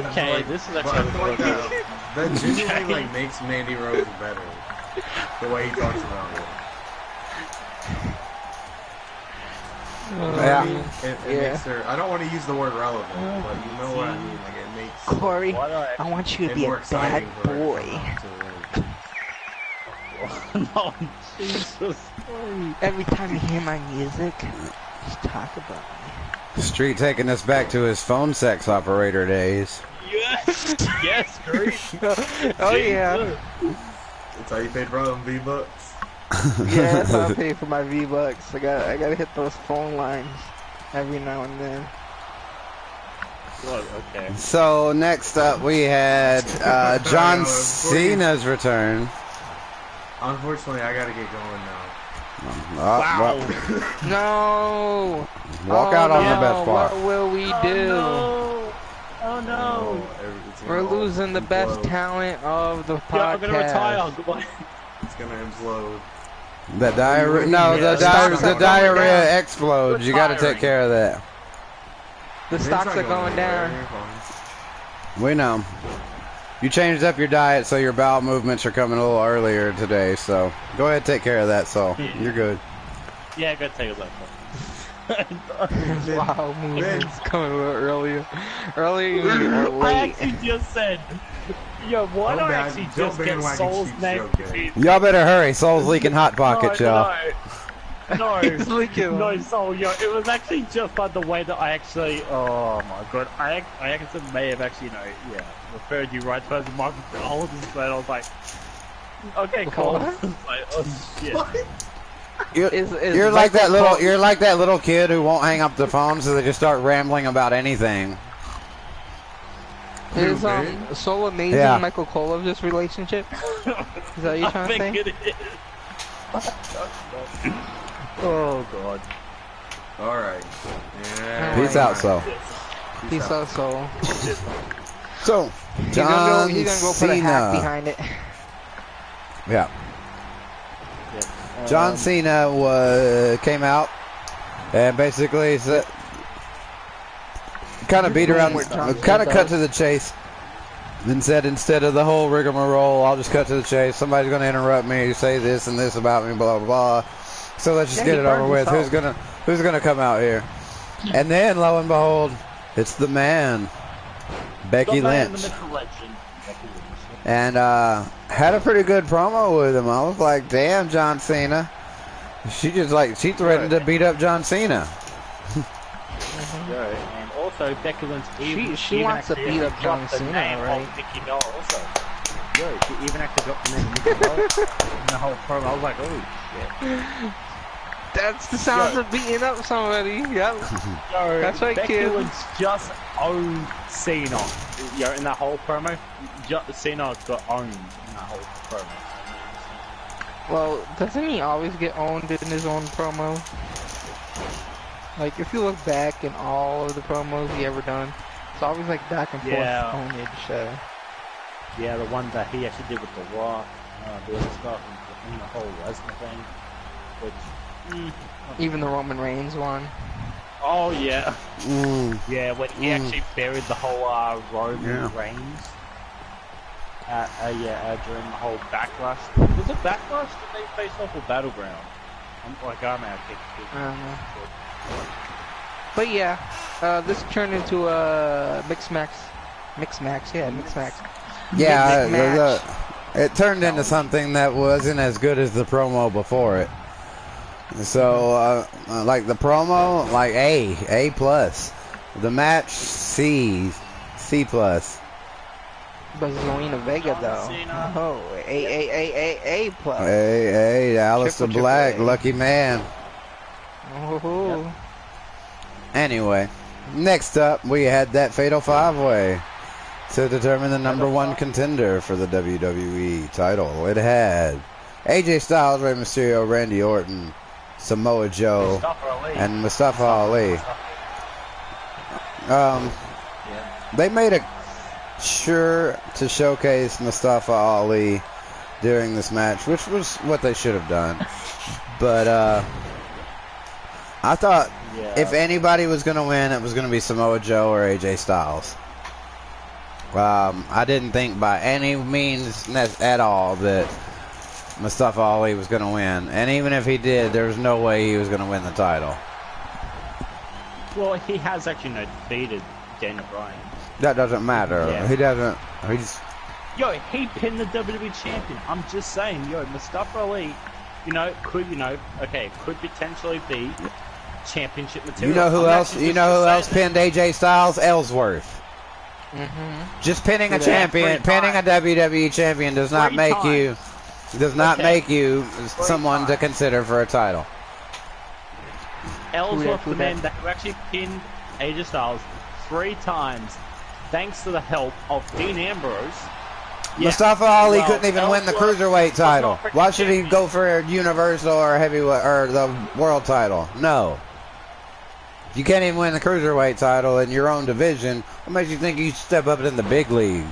Okay, this is actually that genuinely like makes Mandy Rose better. The way he talks about it. Yeah. It makes her. I don't want to use the word relevant, but you know what I mean. Like, it makes Corey, I want you to be a bad boy. No, Jesus. Every time you hear my music, just talk about me. Street taking us back to his phone sex operator days. Yes, great. Oh yeah. That's how you paid for them V-Bucks. Yeah, that's how I pay for my V-Bucks. I gotta hit those phone lines every now and then. Well, okay. So next up we had John Cena's return. Unfortunately, I gotta get going now. Wow. No. Walk out on the best part. What will we do? Oh no. We're losing the best talent of the podcast. Yeah, I'm gonna retire. Goodbye. It's gonna implode. The diarrhea. No, the diarrhea explodes. You got to take care of that. The stocks are going down. We know. You changed up your diet, so your bowel movements are coming a little earlier today. So go ahead, take care of that. So you're good. Yeah, go take a look. Wow, movements coming a little earlier. Earlier or late. I actually just said. Yo, why don't I actually just get Soul's name? Y'all better hurry. Soul's leaking Hot Pocket, y'all. No, It's leaking. no, Soul, yo, it was actually just by the way that I actually, oh my god, I actually may have actually, referred you right towards the microphone. I was like, okay, cool. Like, oh shit. You're like that little kid who won't hang up the phone, so they just start rambling about anything. Is Soulamazin and Michael Kolov's relationship? Is that what you're trying to say? It is. Oh god. Alright. Yeah. Peace out, Soul. Peace out, Soul. So, He's gonna go put a hat behind it. Yeah. John Cena came out and basically said, kind of beat around, kind of cut to the chase, and said instead of the whole rigmarole, I'll just cut to the chase. Somebody's going to interrupt me, say this and this about me, blah blah blah. So let's just get it over with. Who's gonna come out here? And then lo and behold, It's the man, Becky The man, Lynch. the mythical legend, Becky Lynch. And had a pretty good promo with him. I was like, damn, John Cena. She threatened to beat up John Cena. And also Becky Lynch. She wants to beat up John Cena, right? Nikki Bella also. Yo, she even actually got the name of Nikki Bella in the whole promo. I was like, oh shit. That's the sounds of beating up somebody. Yep. Yo, that's right, Becky kid. Lynch just owned Cena. Yo, in that whole promo, Cena got owned in that whole promo. Well, doesn't he always get owned in his own promo? Like, if you look back in all of the promos he ever done, it's always like back and forth ownage. Yeah, the one that he actually did with The Rock, the other stuff, and the whole Lesnar thing, which... Even the Roman Reigns one. Oh, yeah. Yeah, when he actually buried the whole Roman Reigns. During the whole Backlash. Was it Backlash that they faced off a Battleground? I'm out I don't know. But yeah, this turned into a mixed match. Yeah, it turned into something that wasn't as good as the promo before it. So, like the promo, like A plus. The match, C plus. But Zelina Vega though. Oh, A plus. A, Alistair Triple Black, A. lucky man. Oh. Yep. Anyway, next up we had that Fatal 5-Way to determine the number one contender for the WWE title. It had AJ Styles, Rey Mysterio, Randy Orton, Samoa Joe, and Mustafa Ali. They made it sure to showcase Mustafa Ali during this match, which was what they should have done. But I thought if anybody was going to win, it was going to be Samoa Joe or AJ Styles. I didn't think by any means at all that Mustafa Ali was going to win. And even if he did, there was no way he was going to win the title. Well, he has actually defeated Daniel Bryan. That doesn't matter. Yeah. He doesn't. He's... Yo, he pinned the WWE champion. I'm just saying, Mustafa Ali, could potentially be championship material. You know who else? You know who else pinned AJ Styles? Ellsworth. Just pinning a champion, pinning a WWE champion does not make you someone to consider for a title. Ellsworth, the man who actually pinned AJ Styles 3 times, thanks to the help of Dean Ambrose. Mustafa Ali couldn't even win the cruiserweight title. Why should he go for a universal or heavyweight or the world title? No. If you can't even win the cruiserweight title in your own division, what makes you think you step up in the big leagues?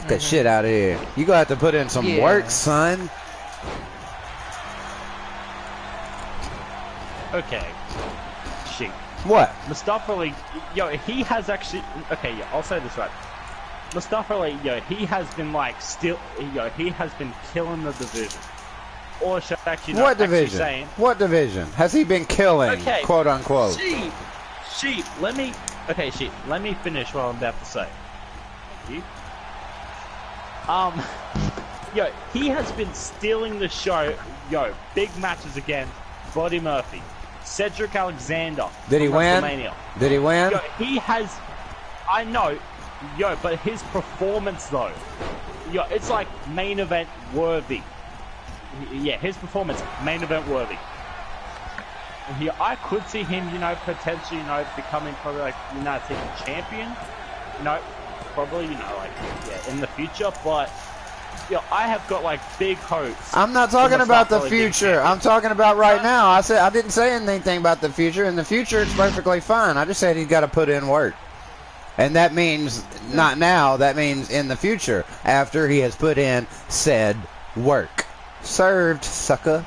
Get that shit out of here. You gonna have to put in some work, son. Okay. Shit. What? Mustafa Ali, he has actually... Okay, I'll say this right. Mustafa Ali, he has been he has been killing the division. Or should I actually what division? What division has he been killing? Quote unquote. Sheep. Let me finish what I'm about to say. Thank you. He has been stealing the show. Big matches against Buddy Murphy, Cedric Alexander. Did he win? Did he win? He has. I know. But his performance though, it's like main event worthy. His performance, main event worthy. And I could see him, potentially, becoming probably like United States champion. Probably, in the future. But, I have got big hopes. I'm not talking about the future. I'm talking about right now. I didn't say anything about the future. In the future, it's perfectly fine. I just said he's got to put in work. And that means not now. That means in the future, after he has put in said work. Served, sucker.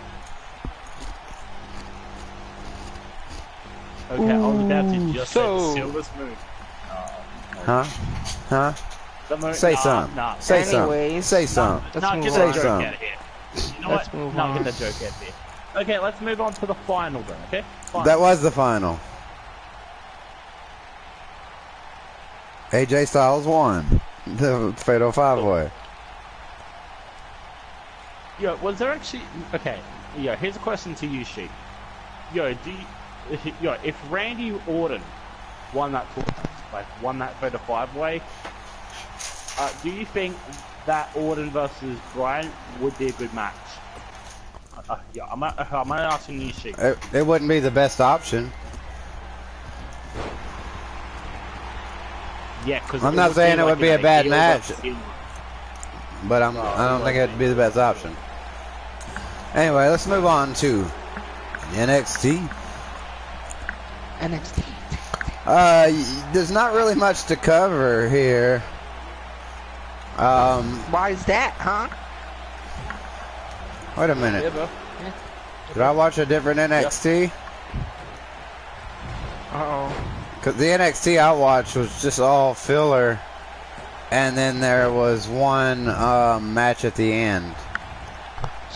Okay, I was about to just say the Silver's move. Huh? Say something. Say something. Say something. Say something. You know what? No, get that joke out of here. Okay, let's move on to the final then, okay? Final. That was the final. AJ Styles won the Fatal 5-Way. Yo, was there actually... Okay, yo, here's a question to you, Sheep. Yo, if Randy Orton won that Fatal 5-Way, do you think that Orton versus Bryan would be a good match? Yeah, I'm asking you, Sheep. It wouldn't be the best option. Yeah, because I'm not saying it would be a bad match, but I don't think it'd be the best option. Anyway, let's move on to NXT. There's not really much to cover here. Why is that, huh? Wait a minute. Yeah, bro. Did I watch a different NXT? Uh-oh. Because the NXT I watched was just all filler, and then there was one match at the end.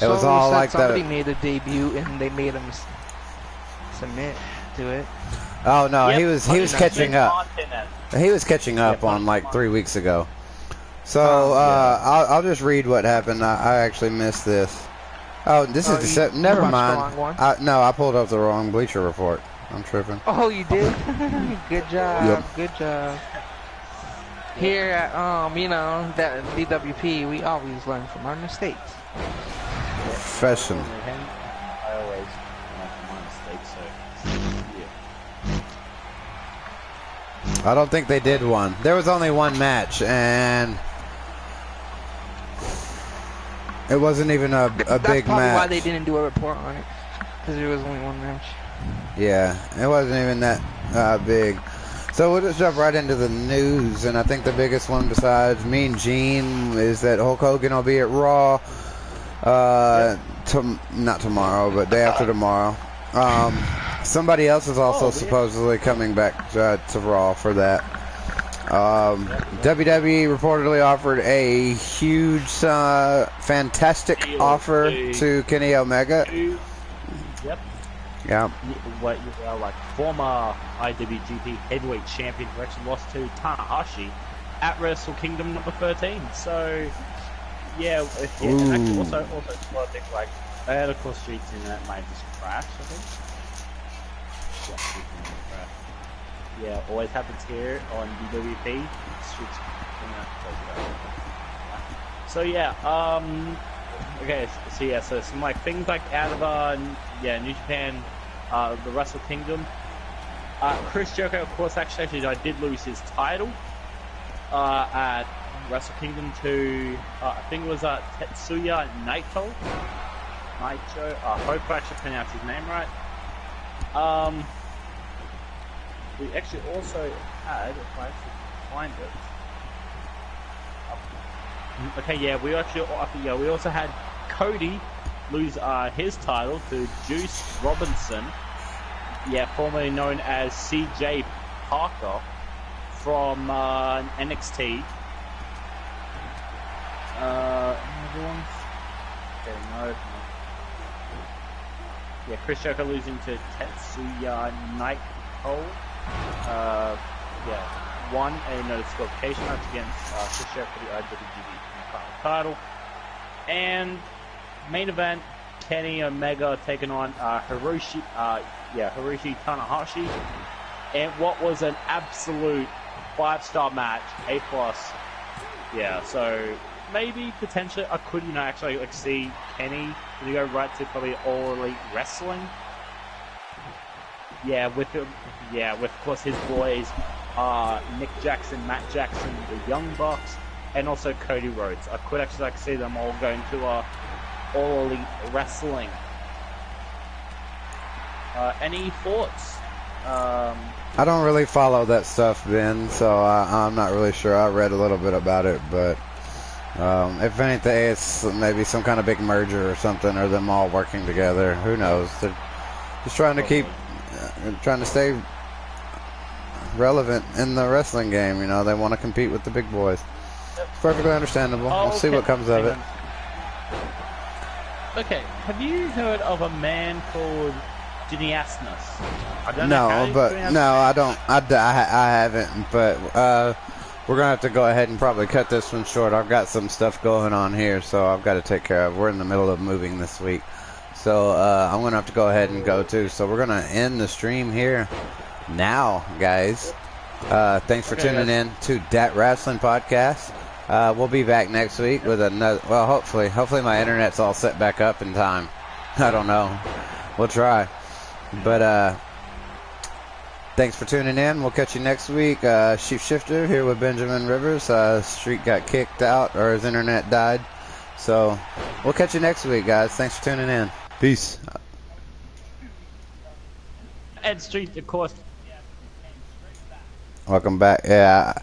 It was all like that. Somebody made a debut and they made him submit to it. Oh no, Yep. he was catching up. He was catching up on like 3 weeks ago. So I'll just read what happened. I actually missed this. Oh, this is the never mind. No, I pulled up the wrong Bleacher Report. I'm tripping. Oh, you did? Good job. Yep. Good job. Here at you know, that DWP, we always learn from our mistakes. Professional. I always learn from my mistakes, so yeah. I don't think they did one. There was only one match, and it wasn't even a big match. That's probably why they didn't do a report on it, because there was only one match. Yeah, it wasn't even that big. So we'll just jump right into the news, and I think the biggest one besides Mean Gene is that Hulk Hogan will be at Raw. Not tomorrow, but day after tomorrow. Somebody else is also supposedly coming back to Raw for that. WWE reportedly offered a huge, fantastic offer to Kenny Omega. Yep. Yeah. What like former IWGP Heavyweight Champion who actually lost to Tanahashi at Wrestle Kingdom number 13. So yeah, and actually also a lot of things like they had a course streets in that might just crash, I think. Yeah, always happens here on DWP. Streets, so yeah, okay, so yeah, so some like things like out of New Japan, the Wrestle Kingdom. Chris Jericho, of course, actually I did lose his title at Wrestle Kingdom to I think it was Tetsuya Naito. I hope I actually pronounced his name right. We actually also had, if I actually find it. Okay, yeah, we also had Cody lose his title to Juice Robinson, formerly known as CJ Parker from NXT. Everyone's okay, no. Yeah, Chris Jericho losing to Tetsuya Naito. Won a no disqualification match against Chris Jericho for the IWGP title. And main event, Kenny Omega taking on Hiroshi Tanahashi. And what was an absolute 5-star match, A+. Yeah, so maybe potentially I could, actually see Kenny to go right to probably All Elite Wrestling. With of course his boys Nick Jackson, Matt Jackson, the Young Bucks, and also Cody Rhodes. I could actually see them all going to All Elite Wrestling. Any thoughts? I don't really follow that stuff, Ben, so I'm not really sure. I read a little bit about it, but if anything, it's maybe some kind of big merger or something, or them all working together. Who knows? They're just trying to stay relevant in the wrestling game. They want to compete with the big boys. It's perfectly understandable. We'll see what comes of it. Okay, have you heard of a man called Ginny Asmus? I don't. I haven't. But we're going to have to go ahead and probably cut this one short. I've got some stuff going on here, so I've got to take care of. We're in the middle of moving this week. So I'm going to have to go ahead and go too. So we're going to end the stream here now, guys. Thanks for tuning in to Dat Wrasslin Podcast. We'll be back next week with another, well, hopefully my internet's all set back up in time. I don't know. We'll try. But thanks for tuning in. We'll catch you next week. Sheepshifter here with Benjamin Rivers. Street got kicked out, or his internet died. So we'll catch you next week, guys. Thanks for tuning in. Peace. And Street, of course. Welcome back. Yeah.